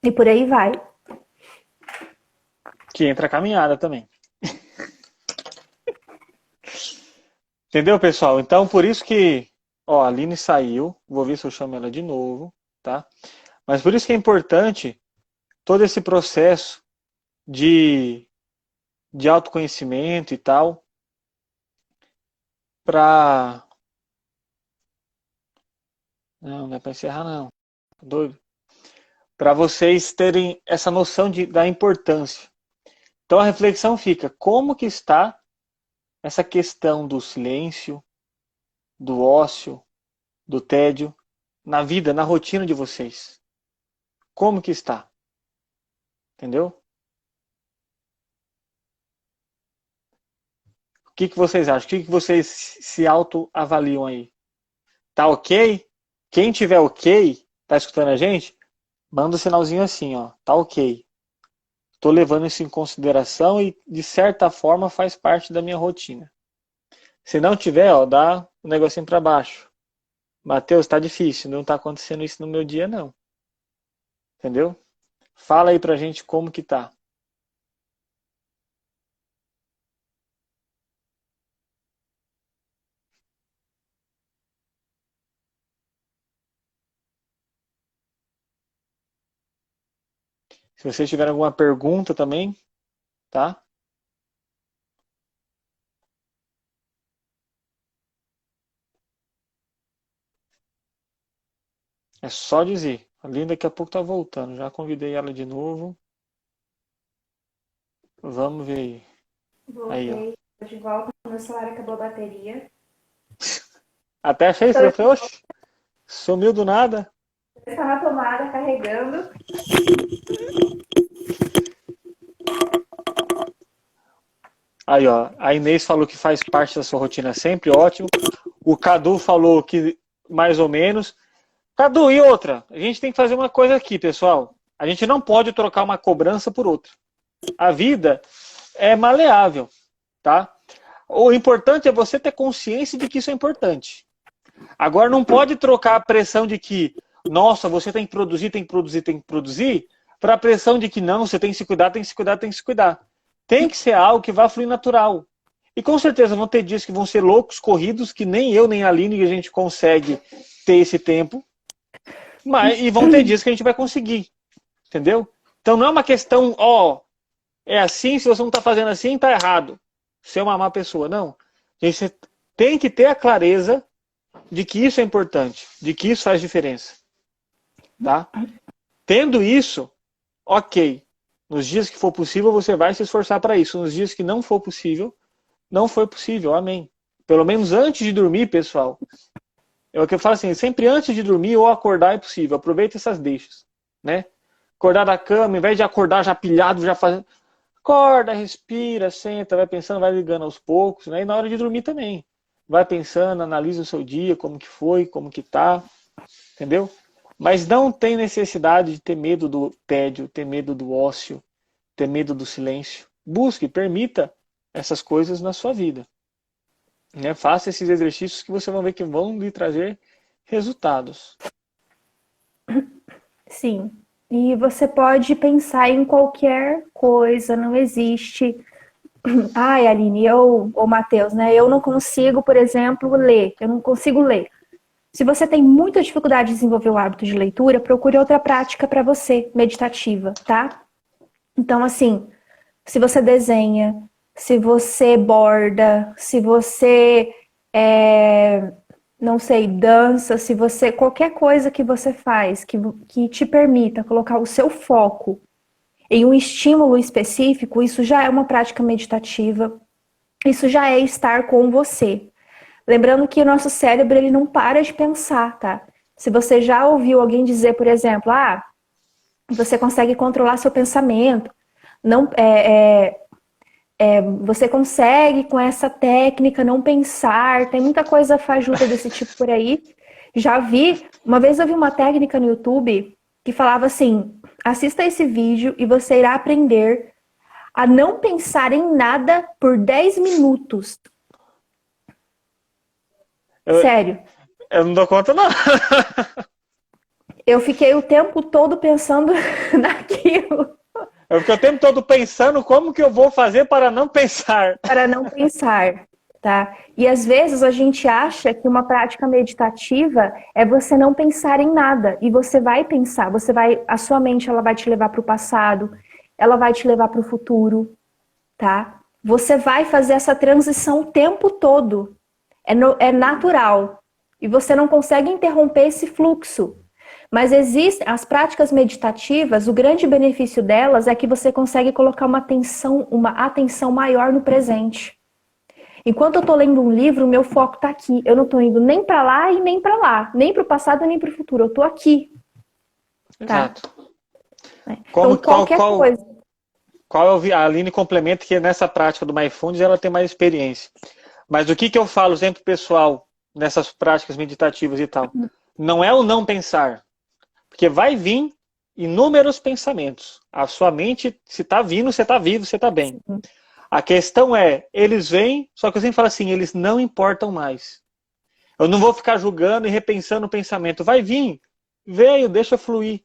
e por aí vai. Que entra a caminhada também. Entendeu, pessoal? Então, por isso que, ó, a Aline saiu. Vou ver se eu chamo ela de novo, tá? Mas por isso que é importante todo esse processo de autoconhecimento e tal, pra... Não é pra encerrar, não. Tô doido. Para vocês terem essa noção da importância. Então a reflexão fica, como que está essa questão do silêncio, do ócio, do tédio, na vida, na rotina de vocês? Como que está? Entendeu? O que vocês acham? O que vocês se autoavaliam aí? Tá ok? Quem tiver ok, tá escutando a gente? Manda um sinalzinho assim, ó. Tá ok. Estou levando isso em consideração e, de certa forma, faz parte da minha rotina. Se não tiver, ó, dá um negocinho para baixo. Mateus, tá difícil, não tá acontecendo isso no meu dia, não. Entendeu? Fala aí pra gente como que tá. Se vocês tiverem alguma pergunta também, tá? É só dizer. A Linda daqui a pouco tá voltando. Já convidei ela de novo. Vamos ver aí. Aí, ó. Voltei de volta, meu celular acabou a bateria. Até achei estranho. Eu falei, oxe, sumiu do nada. Está na tomada, carregando. Aí, ó. A Inês falou que faz parte da sua rotina sempre, ótimo. O Cadu falou que mais ou menos. Cadu, e outra? A gente tem que fazer uma coisa aqui, pessoal. A gente não pode trocar uma cobrança por outra. A vida é maleável, tá? O importante é você ter consciência de que isso é importante. Agora, não pode trocar a pressão de que, nossa, você tem que produzir, tem que produzir, tem que produzir, para a pressão de que não, você tem que se cuidar, tem que se cuidar, tem que se cuidar. Tem que ser algo que vá fluir natural. E com certeza vão ter dias que vão ser loucos, corridos, que nem eu, nem a Aline, a gente consegue ter esse tempo. E vão ter dias que a gente vai conseguir. Entendeu? Então não é uma questão, ó, é assim, se você não está fazendo assim, está errado. Você é uma má pessoa. Não. Você tem que ter a clareza de que isso é importante, de que isso faz diferença. Tá? Tendo isso, ok. Nos dias que for possível, você vai se esforçar para isso. Nos dias que não for possível, não foi possível. Amém. Pelo menos antes de dormir, pessoal. É o que eu falo assim, sempre antes de dormir ou acordar é possível. Aproveita essas deixas, né? Acordar da cama, ao invés de acordar já pilhado, já fazendo... Acorda, respira, senta, vai pensando, vai ligando aos poucos, né? E na hora de dormir também. Vai pensando, analisa o seu dia, como que foi, como que tá, entendeu? Mas não tem necessidade de ter medo do tédio, ter medo do ócio, ter medo do silêncio. Busque, permita essas coisas na sua vida. né? Faça esses exercícios que você vai ver que vão lhe trazer resultados. Sim. E você pode pensar em qualquer coisa, não existe. Ai, Aline, ou Matheus, né? Eu não consigo, por exemplo, ler. Eu não consigo ler. Se você tem muita dificuldade de desenvolver o hábito de leitura, procure outra prática para você, meditativa, tá? Então, assim, se você desenha, se você borda, se você, não sei, dança, se você, qualquer coisa que você faz que te permita colocar o seu foco em um estímulo específico, isso já é uma prática meditativa, isso já é estar com você. Lembrando que o nosso cérebro, ele não para de pensar, tá? Se você já ouviu alguém dizer, por exemplo, você consegue controlar seu pensamento, não, você consegue com essa técnica não pensar, tem muita coisa fajuta desse tipo por aí. Já vi, uma vez eu vi uma técnica no YouTube que falava assim, assista esse vídeo e você irá aprender a não pensar em nada por 10 minutos. Eu, Sério. eu não dou conta, não. Eu fiquei o tempo todo pensando naquilo. Eu fiquei o tempo todo pensando como que eu vou fazer para não pensar. Para não pensar, tá? E às vezes a gente acha que uma prática meditativa é você não pensar em nada. E você vai pensar, a sua mente ela vai te levar para o passado, ela vai te levar para o futuro, tá? Você vai fazer essa transição o tempo todo. É natural. E você não consegue interromper esse fluxo. Mas existem as práticas meditativas, o grande benefício delas é que você consegue colocar uma atenção maior no presente. Enquanto eu estou lendo um livro, o meu foco está aqui. Eu não estou indo nem para lá e nem para lá, nem para o passado nem para o futuro. Eu estou aqui. Tá? Exato. Então, qualquer coisa. A Aline complementa que nessa prática do Mindfulness ela tem mais experiência. Mas o que eu falo sempre pessoal nessas práticas meditativas e tal? Não é o não pensar. Porque vai vir inúmeros pensamentos. A sua mente, se está vindo, você está vivo, você está bem. Sim. A questão é, eles vêm, só que eu sempre falo assim, eles não importam mais. Eu não vou ficar julgando e repensando o pensamento. Vai vir, veio, deixa fluir.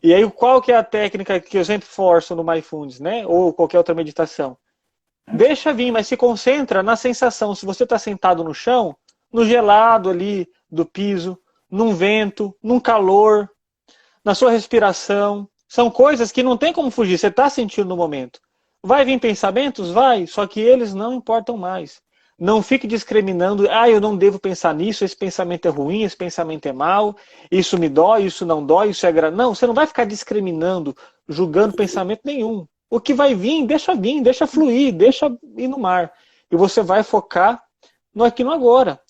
E aí, qual que é a técnica que eu sempre forço no Mindfulness, né? Ou qualquer outra meditação? Deixa vir, mas se concentra na sensação. Se você está sentado no chão, no gelado ali do piso, num vento, num calor, na sua respiração. São coisas que não tem como fugir, você está sentindo no momento. Vai vir pensamentos? Vai, só que eles não importam mais. Não fique discriminando, eu não devo pensar nisso, esse pensamento é ruim, esse pensamento é mau, isso me dói, isso não dói, isso é Não, você não vai ficar discriminando, julgando pensamento nenhum. O que vai vir, deixa fluir, deixa ir no mar. E você vai focar no aqui no agora.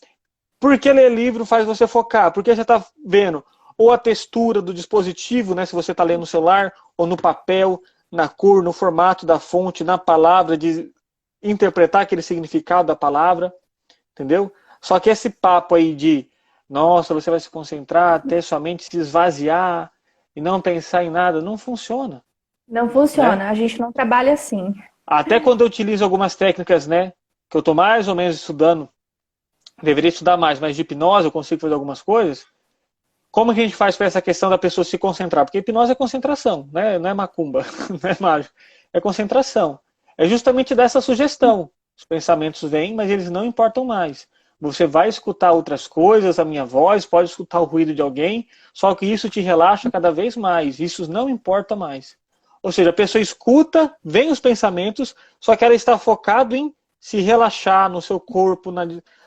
Por que ler livro faz você focar? Porque você está vendo ou a textura do dispositivo, né, se você está lendo no celular, ou no papel, na cor, no formato da fonte, na palavra, de interpretar aquele significado da palavra, entendeu? Só que esse papo aí de, nossa, você vai se concentrar até sua mente se esvaziar e não pensar em nada, não funciona. Não funciona, né? A gente não trabalha assim. Até quando eu utilizo algumas técnicas, né, que eu estou mais ou menos estudando, deveria estudar mais, mas de hipnose eu consigo fazer algumas coisas. Como que a gente faz para essa questão da pessoa se concentrar? Porque hipnose é concentração, né? Não é macumba, não é mágico. É concentração. É justamente dessa sugestão. Os pensamentos vêm, mas eles não importam mais. Você vai escutar outras coisas, a minha voz, pode escutar o ruído de alguém, só que isso te relaxa cada vez mais. Isso não importa mais. Ou seja, a pessoa escuta, vem os pensamentos, só que ela está focada em se relaxar no seu corpo,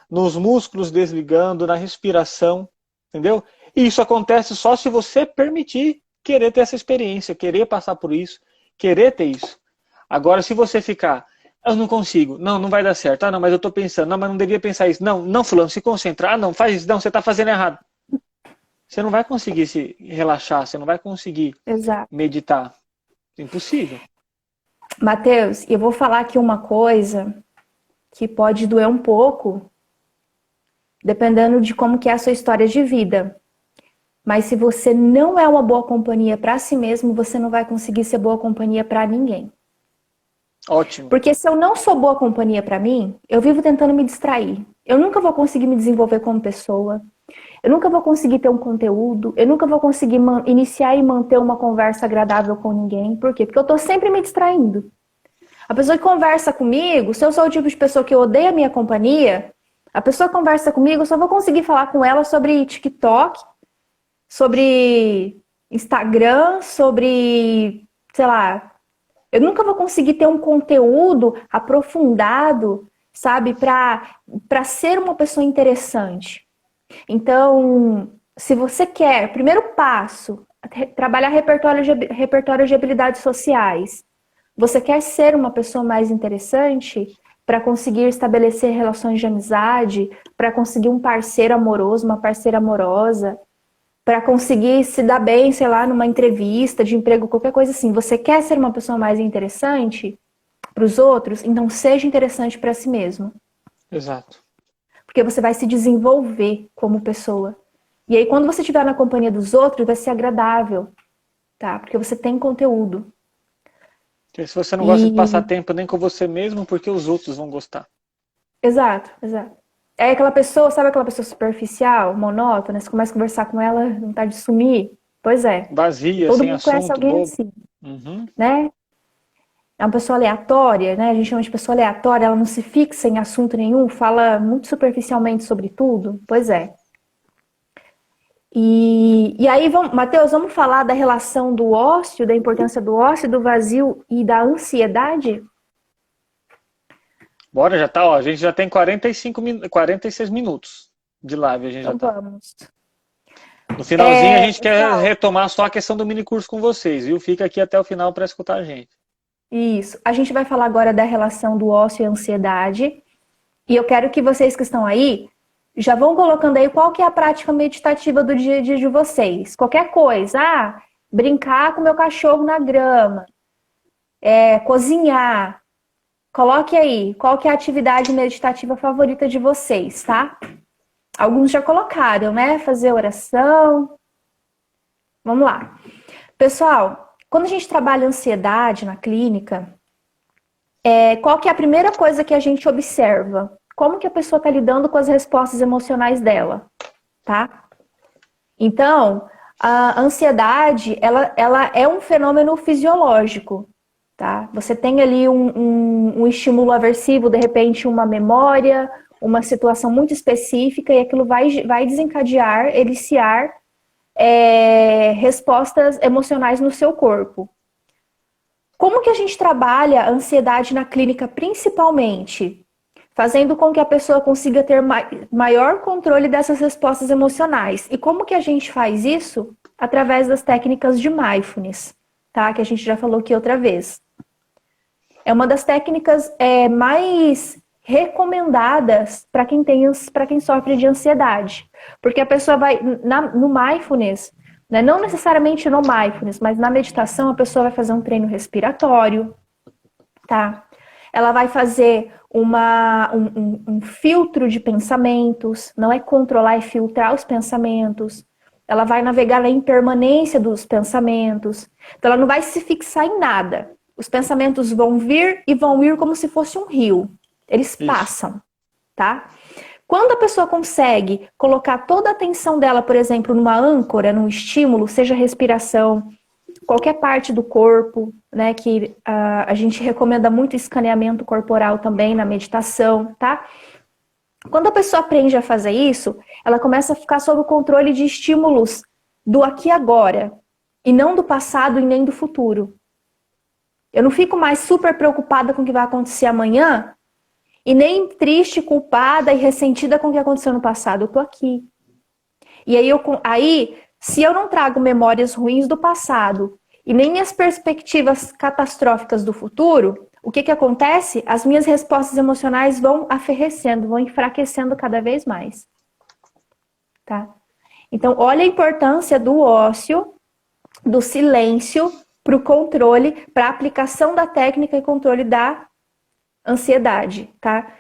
nos músculos desligando, na respiração, entendeu? E isso acontece só se você permitir querer ter essa experiência, querer passar por isso, querer ter isso. Agora, se você ficar, eu não consigo, não vai dar certo, não, mas eu estou pensando, não, mas não devia pensar isso, não, fulano, se concentrar, não, faz isso, não, você está fazendo errado. Você não vai conseguir se relaxar, você não vai conseguir meditar. É impossível. Matheus, eu vou falar aqui uma coisa que pode doer um pouco, dependendo de como que é a sua história de vida. Mas se você não é uma boa companhia para si mesmo, você não vai conseguir ser boa companhia para ninguém. Ótimo. Porque se eu não sou boa companhia para mim, eu vivo tentando me distrair. Eu nunca vou conseguir me desenvolver como pessoa. Eu nunca vou conseguir ter um conteúdo. Eu nunca vou conseguir iniciar e manter uma conversa agradável com ninguém. Por quê? Porque eu tô sempre me distraindo. A pessoa que conversa comigo, se eu sou o tipo de pessoa que odeia a minha companhia, a pessoa que conversa comigo, eu só vou conseguir falar com ela sobre TikTok, sobre Instagram, sobre, sei lá, eu nunca vou conseguir ter um conteúdo aprofundado, sabe, para ser uma pessoa interessante. Então, se você quer, primeiro passo, trabalhar repertório de habilidades sociais. Você quer ser uma pessoa mais interessante para conseguir estabelecer relações de amizade, para conseguir um parceiro amoroso, uma parceira amorosa, para conseguir se dar bem, sei lá, numa entrevista de emprego, qualquer coisa assim. Você quer ser uma pessoa mais interessante para os outros? Então seja interessante para si mesmo. Exato. Porque você vai se desenvolver como pessoa. E aí quando você estiver na companhia dos outros, vai ser agradável, tá? Porque você tem conteúdo. Porque se você não gosta de passar tempo nem com você mesmo, porque os outros vão gostar. Exato, exato. É aquela pessoa, sabe aquela pessoa superficial, monótona, você começa a conversar com ela, vontade de sumir? Pois é. Vazia, Todo sem mundo conhece assunto, alguém bobo. assim, Uhum. né? É uma pessoa aleatória, né? A gente chama de pessoa aleatória, ela não se fixa em assunto nenhum, fala muito superficialmente sobre tudo. Pois é. E aí, Matheus, vamos falar da relação do ócio, da importância do ócio, do vazio e da ansiedade? Bora, já tá, ó. A gente já tem 46 minutos de live, a gente já Então tá. vamos. No finalzinho a gente quer Pessoal, retomar só a questão do mini curso com vocês, viu? Fica aqui até o final para escutar a gente. isso. A gente vai falar agora da relação do ócio e ansiedade. E eu quero que vocês que estão aí já vão colocando aí qual que é a prática meditativa do dia a dia de vocês. Qualquer coisa, brincar com meu cachorro na grama, cozinhar. Coloque aí qual que é a atividade meditativa favorita de vocês, tá? Alguns já colocaram, né? Fazer oração. Vamos lá. Pessoal, quando a gente trabalha ansiedade na clínica, qual que é a primeira coisa que a gente observa? Como que a pessoa está lidando com as respostas emocionais dela, tá? Então, a ansiedade, ela é um fenômeno fisiológico, tá? Você tem ali um estímulo aversivo, de repente uma memória, uma situação muito específica, e aquilo vai desencadear, eliciar respostas emocionais no seu corpo. Como que a gente trabalha a ansiedade na clínica, principalmente? Fazendo com que a pessoa consiga ter maior controle dessas respostas emocionais. E como que a gente faz isso? Através das técnicas de mindfulness, tá? Que a gente já falou aqui outra vez. É uma das técnicas mais recomendadas para quem sofre de ansiedade. Porque a pessoa vai, no mindfulness, né, não necessariamente no mindfulness, mas na meditação a pessoa vai fazer um treino respiratório, tá? Ela vai fazer um filtro de pensamentos, não é controlar, é filtrar os pensamentos. Ela vai navegar na impermanência dos pensamentos. Então ela não vai se fixar em nada. Os pensamentos vão vir e vão ir como se fosse um rio. Eles passam, tá? Quando a pessoa consegue colocar toda a atenção dela, por exemplo, numa âncora, num estímulo, seja respiração, qualquer parte do corpo, né, que a gente recomenda muito escaneamento corporal também na meditação, tá? Quando a pessoa aprende a fazer isso, ela começa a ficar sob o controle de estímulos do aqui e agora, e não do passado e nem do futuro. Eu não fico mais super preocupada com o que vai acontecer amanhã, e nem triste, culpada e ressentida com o que aconteceu no passado. Eu tô aqui. E aí, se eu não trago memórias ruins do passado e nem as perspectivas catastróficas do futuro, o que acontece? As minhas respostas emocionais vão aferrecendo, vão enfraquecendo cada vez mais. Tá? Então, olha a importância do ócio, do silêncio, para o controle, para a aplicação da técnica e controle da ansiedade, tá?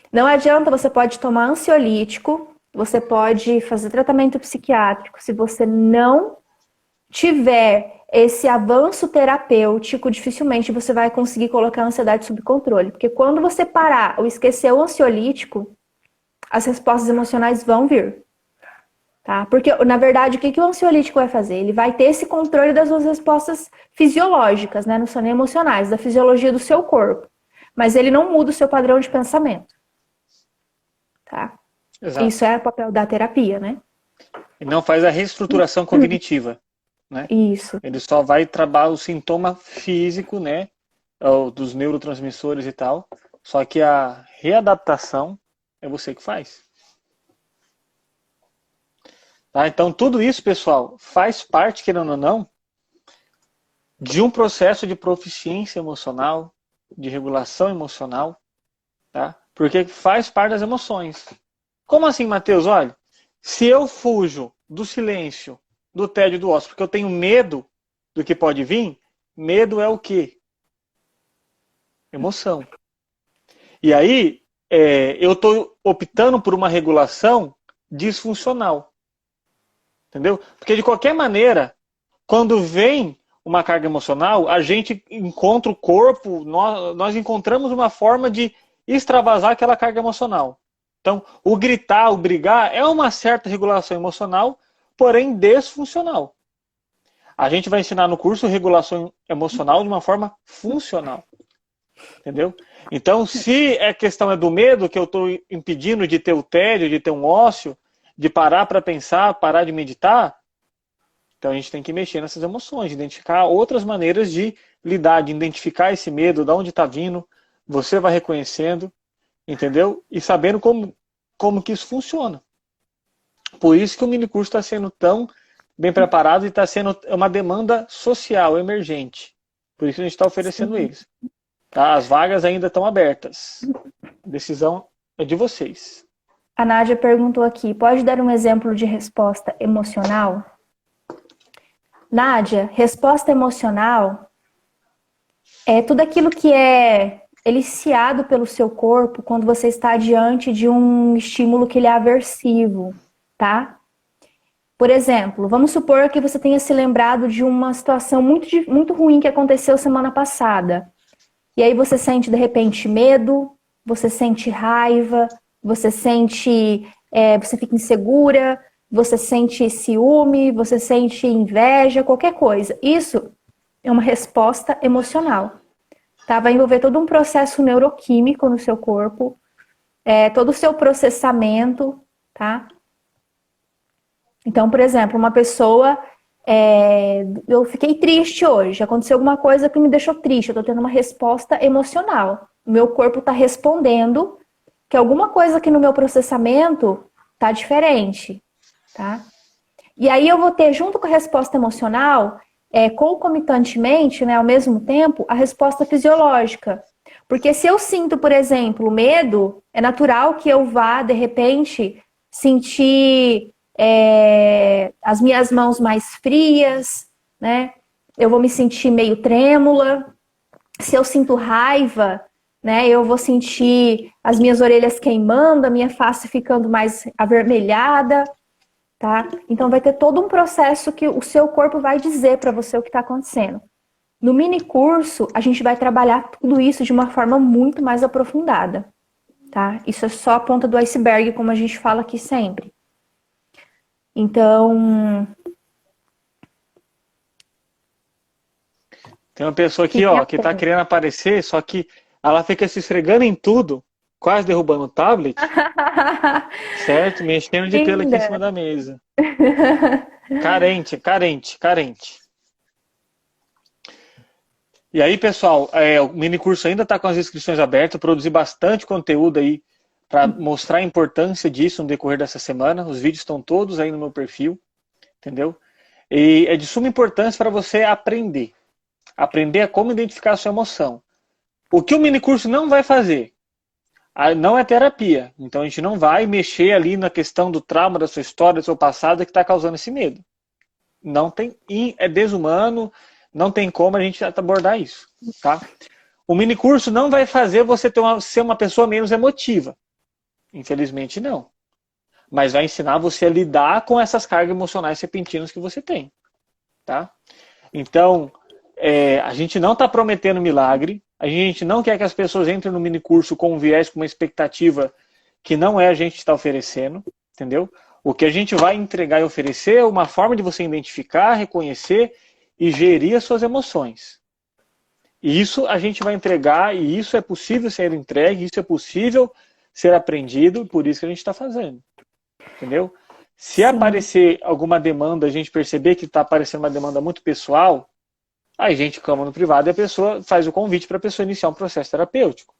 Não adianta, você pode tomar ansiolítico, você pode fazer tratamento psiquiátrico, se você não tiver esse avanço terapêutico, dificilmente você vai conseguir colocar a ansiedade sob controle. Porque quando você parar ou esquecer o ansiolítico, as respostas emocionais vão vir. Tá? Porque, na verdade, o que o ansiolítico vai fazer? Ele vai ter esse controle das suas respostas fisiológicas, né? Não são nem emocionais, da fisiologia do seu corpo. Mas ele não muda o seu padrão de pensamento. Tá? Exato. Isso é o papel da terapia, né? E não faz a reestruturação cognitiva, né? Isso. Ele só vai trabalhar o sintoma físico, né? Dos neurotransmissores e tal. Só que a readaptação é você que faz. Tá? Então, tudo isso, pessoal, faz parte, querendo ou não, de um processo de proficiência emocional, de regulação emocional, tá? Porque faz parte das emoções. Como assim, Matheus? Olha, se eu fujo do silêncio, do tédio, do ócio, porque eu tenho medo do que pode vir, medo é o quê? Emoção. E aí, eu estou optando por uma regulação disfuncional. Entendeu? Porque de qualquer maneira, quando vem uma carga emocional, a gente encontra o corpo, nós encontramos uma forma de extravasar aquela carga emocional. Então, o gritar, o brigar é uma certa regulação emocional, porém desfuncional. A gente vai ensinar no curso regulação emocional de uma forma funcional. Entendeu? Então, se a questão é do medo, que eu estou impedindo de ter o tédio, de ter um ócio, de parar para pensar, parar de meditar, então a gente tem que mexer nessas emoções, identificar outras maneiras de lidar, de identificar esse medo, de onde está vindo, você vai reconhecendo, entendeu? E sabendo como que isso funciona. Por isso que o minicurso está sendo tão bem preparado e está sendo uma demanda social emergente. Por isso que a gente está oferecendo eles. Tá? As vagas ainda estão abertas. A decisão é de vocês. A Nádia perguntou aqui, pode dar um exemplo de resposta emocional? Nádia, resposta emocional é tudo aquilo que é eliciado pelo seu corpo quando você está diante de um estímulo que ele é aversivo, tá? Por exemplo, vamos supor que você tenha se lembrado de uma situação muito ruim que aconteceu semana passada. E aí você sente, de repente, medo, você sente raiva, você fica insegura, você sente ciúme, você sente inveja, qualquer coisa. Isso é uma resposta emocional. Tá? Vai envolver todo um processo neuroquímico no seu corpo, todo o seu processamento, tá? Então, por exemplo, uma pessoa... eu fiquei triste hoje, aconteceu alguma coisa que me deixou triste, eu tô tendo uma resposta emocional. O meu corpo está respondendo que alguma coisa aqui no meu processamento tá diferente, tá? E aí eu vou ter, junto com a resposta emocional, concomitantemente, né, ao mesmo tempo, a resposta fisiológica. Porque se eu sinto, por exemplo, medo, é natural que eu vá, de repente, sentir as minhas mãos mais frias, né? Eu vou me sentir meio trêmula. Se eu sinto raiva, né, eu vou sentir as minhas orelhas queimando, a minha face ficando mais avermelhada, tá? Então vai ter todo um processo que o seu corpo vai dizer para você o que está acontecendo. No mini curso, a gente vai trabalhar tudo isso de uma forma muito mais aprofundada, tá? Isso é só a ponta do iceberg, como a gente fala aqui sempre. Então... Tem uma pessoa aqui, ó, que tá querendo aparecer, só que ela fica se esfregando em tudo, quase derrubando o tablet, certo? Mexendo de pelo aqui em cima da mesa. Carente. E aí, pessoal, o mini curso ainda está com as inscrições abertas, eu produzi bastante conteúdo aí para mostrar a importância disso no decorrer dessa semana. Os vídeos estão todos aí no meu perfil, entendeu? E é de suma importância para você aprender a como identificar a sua emoção. O que o minicurso não vai fazer? Não é terapia. Então a gente não vai mexer ali na questão do trauma, da sua história, do seu passado que está causando esse medo. Não tem, é desumano, não tem como a gente abordar isso. Tá? O minicurso não vai fazer você ser uma pessoa menos emotiva. Infelizmente não. Mas vai ensinar você a lidar com essas cargas emocionais repentinas que você tem. Tá? Então, a gente não está prometendo milagre, a gente não quer que as pessoas entrem no minicurso com um viés, com uma expectativa que não é a gente está oferecendo, entendeu? O que a gente vai entregar e oferecer é uma forma de você identificar, reconhecer e gerir as suas emoções. E isso a gente vai entregar, e isso é possível ser entregue, isso é possível ser aprendido, por isso que a gente está fazendo. Entendeu? Se Sim. aparecer alguma demanda, a gente perceber que está aparecendo uma demanda muito pessoal, aí a gente clama no privado e a pessoa faz o convite para a pessoa iniciar um processo terapêutico.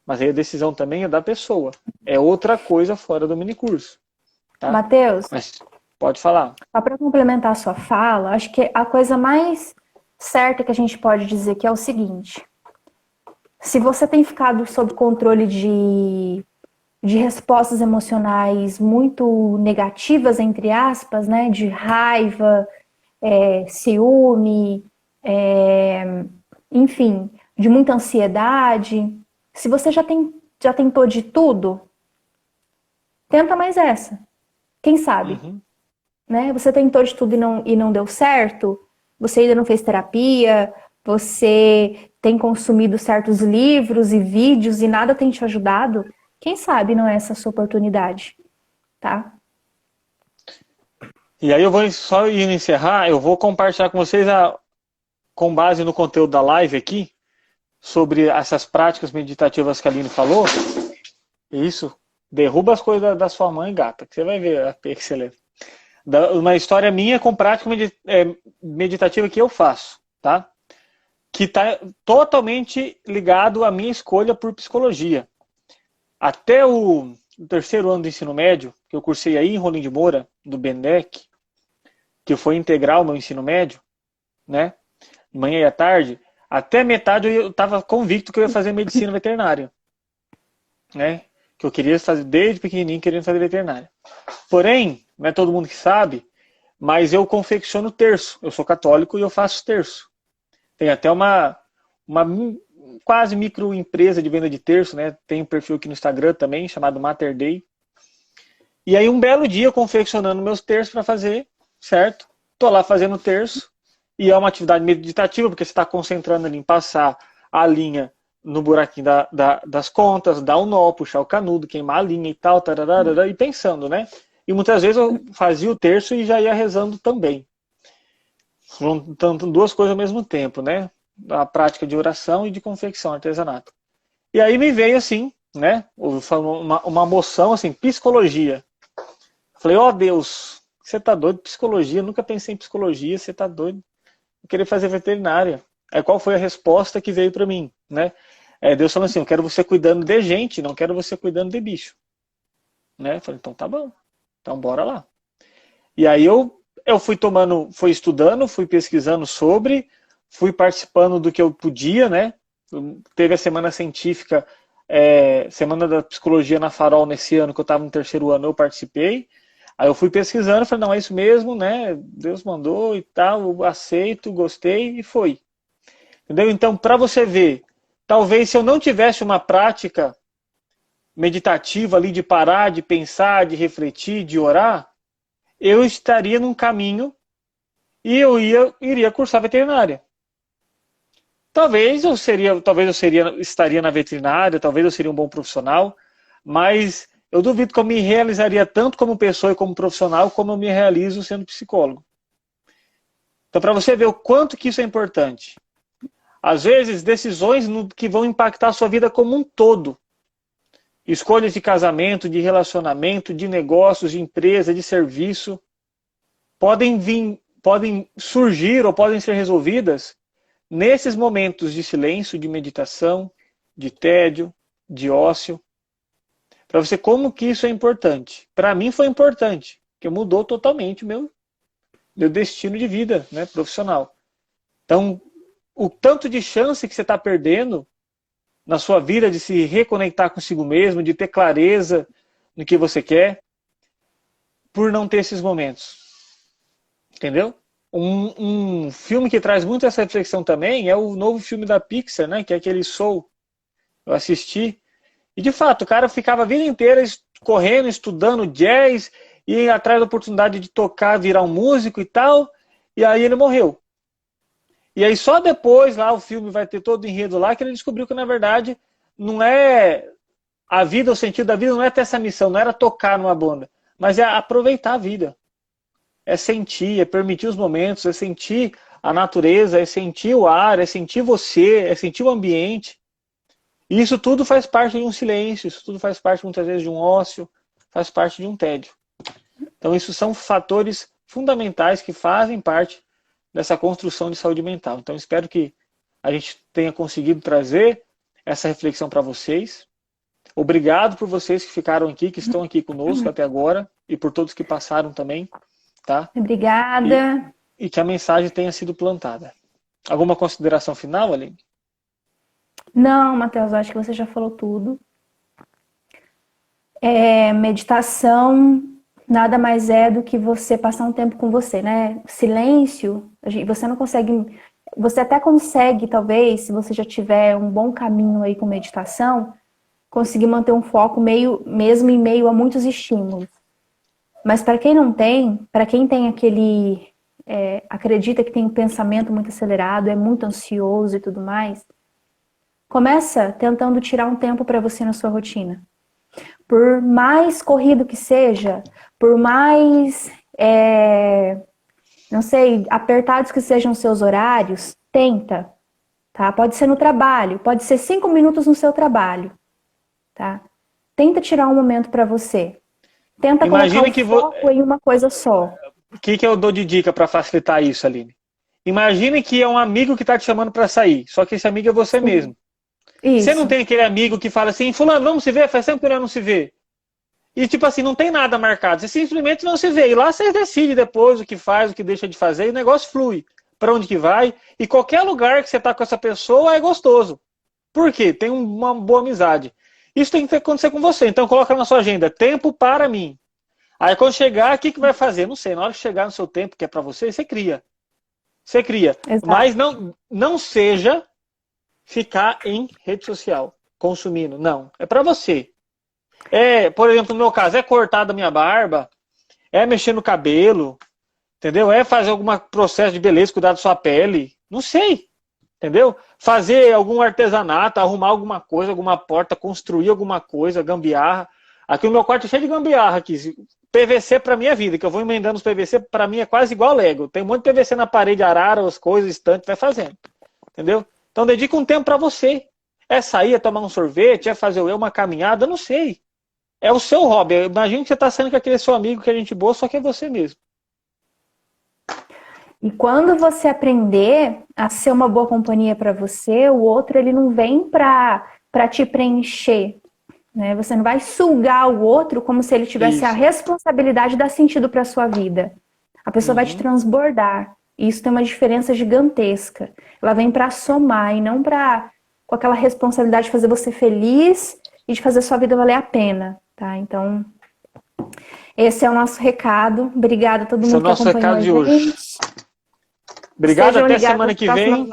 Mas aí a decisão também é da pessoa. É outra coisa fora do minicurso. Tá? Matheus, mas pode falar. só para complementar a sua fala, acho que a coisa mais certa que a gente pode dizer que é o seguinte: se você tem ficado sob controle de respostas emocionais muito negativas, entre aspas, né, de raiva, ciúme, enfim, de muita ansiedade, se você já tentou de tudo, tenta mais essa. Quem sabe? Uhum. Né? Você tentou de tudo e não deu certo? Você ainda não fez terapia? Você tem consumido certos livros e vídeos e nada tem te ajudado? Quem sabe não é essa a sua oportunidade, tá? E aí eu vou só encerrar, eu vou compartilhar com vocês, com base no conteúdo da live aqui, sobre essas práticas meditativas que a Aline falou. Isso, derruba as coisas da sua mãe, gata, que você vai ver a excelente. Uma história minha com prática meditativa que eu faço, tá? Que está totalmente ligado à minha escolha por psicologia. Até o terceiro ano do ensino médio, que eu cursei aí em Rolim de Moura, do BENDEC, que foi integral meu ensino médio, né? Manhã e à tarde, até metade eu estava convicto que eu ia fazer medicina veterinária, né? Que eu queria fazer desde pequenininho, querendo fazer veterinária. Porém, não é todo mundo que sabe, mas eu confecciono terço. Eu sou católico e eu faço terço. Tem até uma quase microempresa de venda de terço, né? Tem um perfil aqui no Instagram também, chamado Mater Day. E aí um belo dia, confeccionando meus terços para fazer, certo? Tô lá fazendo terço, e é uma atividade meditativa, porque você está concentrando ali em passar a linha no buraquinho das contas, dar o nó, puxar o canudo, queimar a linha e tal, tararara, e pensando, né? E muitas vezes eu fazia o terço e já ia rezando também. Juntando duas coisas ao mesmo tempo, né? A prática de oração e de confecção, artesanato. E aí me veio assim, né? Uma moção assim, psicologia. Falei, ó Deus, você tá doido? Psicologia, nunca pensei em psicologia, você tá doido? Eu queria fazer veterinária. Aí qual foi a resposta que veio para mim, né? Deus falou assim, eu quero você cuidando de gente, não quero você cuidando de bicho. Né? Eu falei, então tá bom. Então bora lá. E aí eu fui estudando, fui pesquisando sobre, fui participando do que eu podia, né? Teve a semana científica, semana da psicologia na Farol nesse ano, que eu estava no terceiro ano, eu participei. Aí eu fui pesquisando, falei, não, é isso mesmo, né? Deus mandou e tal, eu aceito, gostei e foi. Entendeu? Então, para você ver, talvez se eu não tivesse uma prática meditativa ali de parar, de pensar, de refletir, de orar, eu estaria num caminho e eu iria cursar veterinária. Talvez eu estaria na veterinária, talvez eu seria um bom profissional, mas eu duvido que eu me realizaria tanto como pessoa e como profissional como eu me realizo sendo psicólogo. Então, para você ver o quanto que isso é importante. Às vezes, decisões que vão impactar a sua vida como um todo. Escolhas de casamento, de relacionamento, de negócios, de empresa, de serviço, podem surgir ou podem ser resolvidas nesses momentos de silêncio, de meditação, de tédio, de ócio. Para você, como que isso é importante? Para mim foi importante, porque mudou totalmente o meu destino de vida, né, profissional. Então, o tanto de chance que você está perdendo na sua vida de se reconectar consigo mesmo, de ter clareza no que você quer, por não ter esses momentos. Entendeu? Um filme que traz muito essa reflexão também é o novo filme da Pixar, né, que é aquele Soul. Eu assisti. E de fato, o cara ficava a vida inteira correndo, estudando jazz, e atrás da oportunidade de tocar, virar um músico e tal, e aí ele morreu. E aí só depois lá o filme vai ter todo o enredo lá que ele descobriu que na verdade não é a vida, o sentido da vida não é ter essa missão, não era tocar numa banda, mas é aproveitar a vida. É sentir, é permitir os momentos, é sentir a natureza, é sentir o ar, é sentir você, é sentir o ambiente. E isso tudo faz parte de um silêncio, isso tudo faz parte muitas vezes de um ócio, faz parte de um tédio. Então isso são fatores fundamentais que fazem parte dessa construção de saúde mental. Então espero que a gente tenha conseguido trazer essa reflexão para vocês. Obrigado por vocês que ficaram aqui, que estão aqui conosco até agora, e por todos que passaram também, tá? Obrigada. E que a mensagem tenha sido plantada. Alguma consideração final, Aline? Não, Matheus, acho que você já falou tudo. Meditação nada mais é do que você passar um tempo com você, né? Silêncio, você não consegue. Você até consegue, talvez, se você já tiver um bom caminho aí com meditação, conseguir manter um foco mesmo em meio a muitos estímulos. Mas para quem não tem, para quem tem aquele. Acredita que tem um pensamento muito acelerado, é muito ansioso e tudo mais, começa tentando tirar um tempo para você na sua rotina. Por mais corrido que seja, por mais, não sei, apertados que sejam os seus horários, tenta, tá? Pode ser no trabalho, pode ser 5 minutos no seu trabalho, tá? Tenta tirar um momento para você. Tenta colocar o foco em uma coisa só. O que eu dou de dica para facilitar isso, Aline? Imagine que é um amigo que está te chamando para sair, só que esse amigo é você mesmo. Isso. Você não tem aquele amigo que fala assim, fulano, vamos se ver? Faz tempo que nós não se vê. E tipo assim, não tem nada marcado. Você simplesmente não se vê. E lá você decide depois o que faz, o que deixa de fazer, e o negócio flui. Para onde que vai. E qualquer lugar que você está com essa pessoa é gostoso. Por quê? Tem uma boa amizade. Isso tem que acontecer com você. Então coloca na sua agenda, tempo para mim. Aí quando chegar, o que vai fazer? Não sei, na hora que chegar no seu tempo, que é para você, você cria. Você cria. Exato. Mas não seja ficar em rede social, consumindo. Não, é para você. Por exemplo, no meu caso, é cortar da minha barba, é mexer no cabelo, entendeu? É fazer algum processo de beleza, cuidar da sua pele. Não sei, entendeu? Fazer algum artesanato, arrumar alguma coisa, alguma porta, construir alguma coisa, gambiarra. Aqui o meu quarto é cheio de gambiarra aqui. PVC para minha vida, que eu vou emendando os PVC, para mim é quase igual Lego. Tem um monte de PVC na parede, arara, as coisas, estante, vai fazendo. Entendeu? Então dedica um tempo para você. É sair, é tomar um sorvete, é fazer uma caminhada, não sei. É o seu hobby. Imagina que você está saindo com aquele seu amigo que é gente boa, só que é você mesmo. E quando você aprender a ser uma boa companhia para você, o outro ele não vem para te preencher. Né? Você não vai sugar o outro como se ele tivesse a responsabilidade de dar sentido para a sua vida. A pessoa vai te transbordar. E isso tem uma diferença gigantesca. Ela vem para somar e não com aquela responsabilidade de fazer você feliz e de fazer a sua vida valer a pena. Tá? Então, esse é o nosso recado. Obrigada a todo mundo que acompanhou a gente. Esse é o nosso recado de hoje. Obrigado, até semana que vem.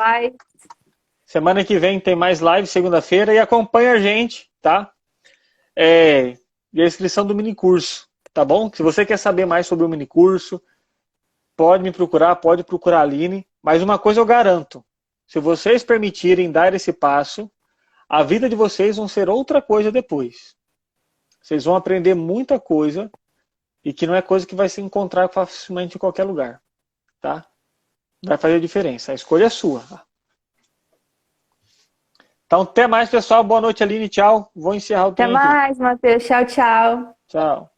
Semana que vem tem mais live, segunda-feira, e acompanha a gente, tá? E a inscrição do minicurso, tá bom? Se você quer saber mais sobre o minicurso, pode me procurar, pode procurar a Aline, mas uma coisa eu garanto, se vocês permitirem dar esse passo, a vida de vocês vão ser outra coisa depois. Vocês vão aprender muita coisa e que não é coisa que vai se encontrar facilmente em qualquer lugar, tá? Vai fazer diferença, a escolha é sua. Então, até mais, pessoal. Boa noite, Aline. Tchau. Vou encerrar o tempo. Até mais, Matheus. Tchau, tchau. Tchau.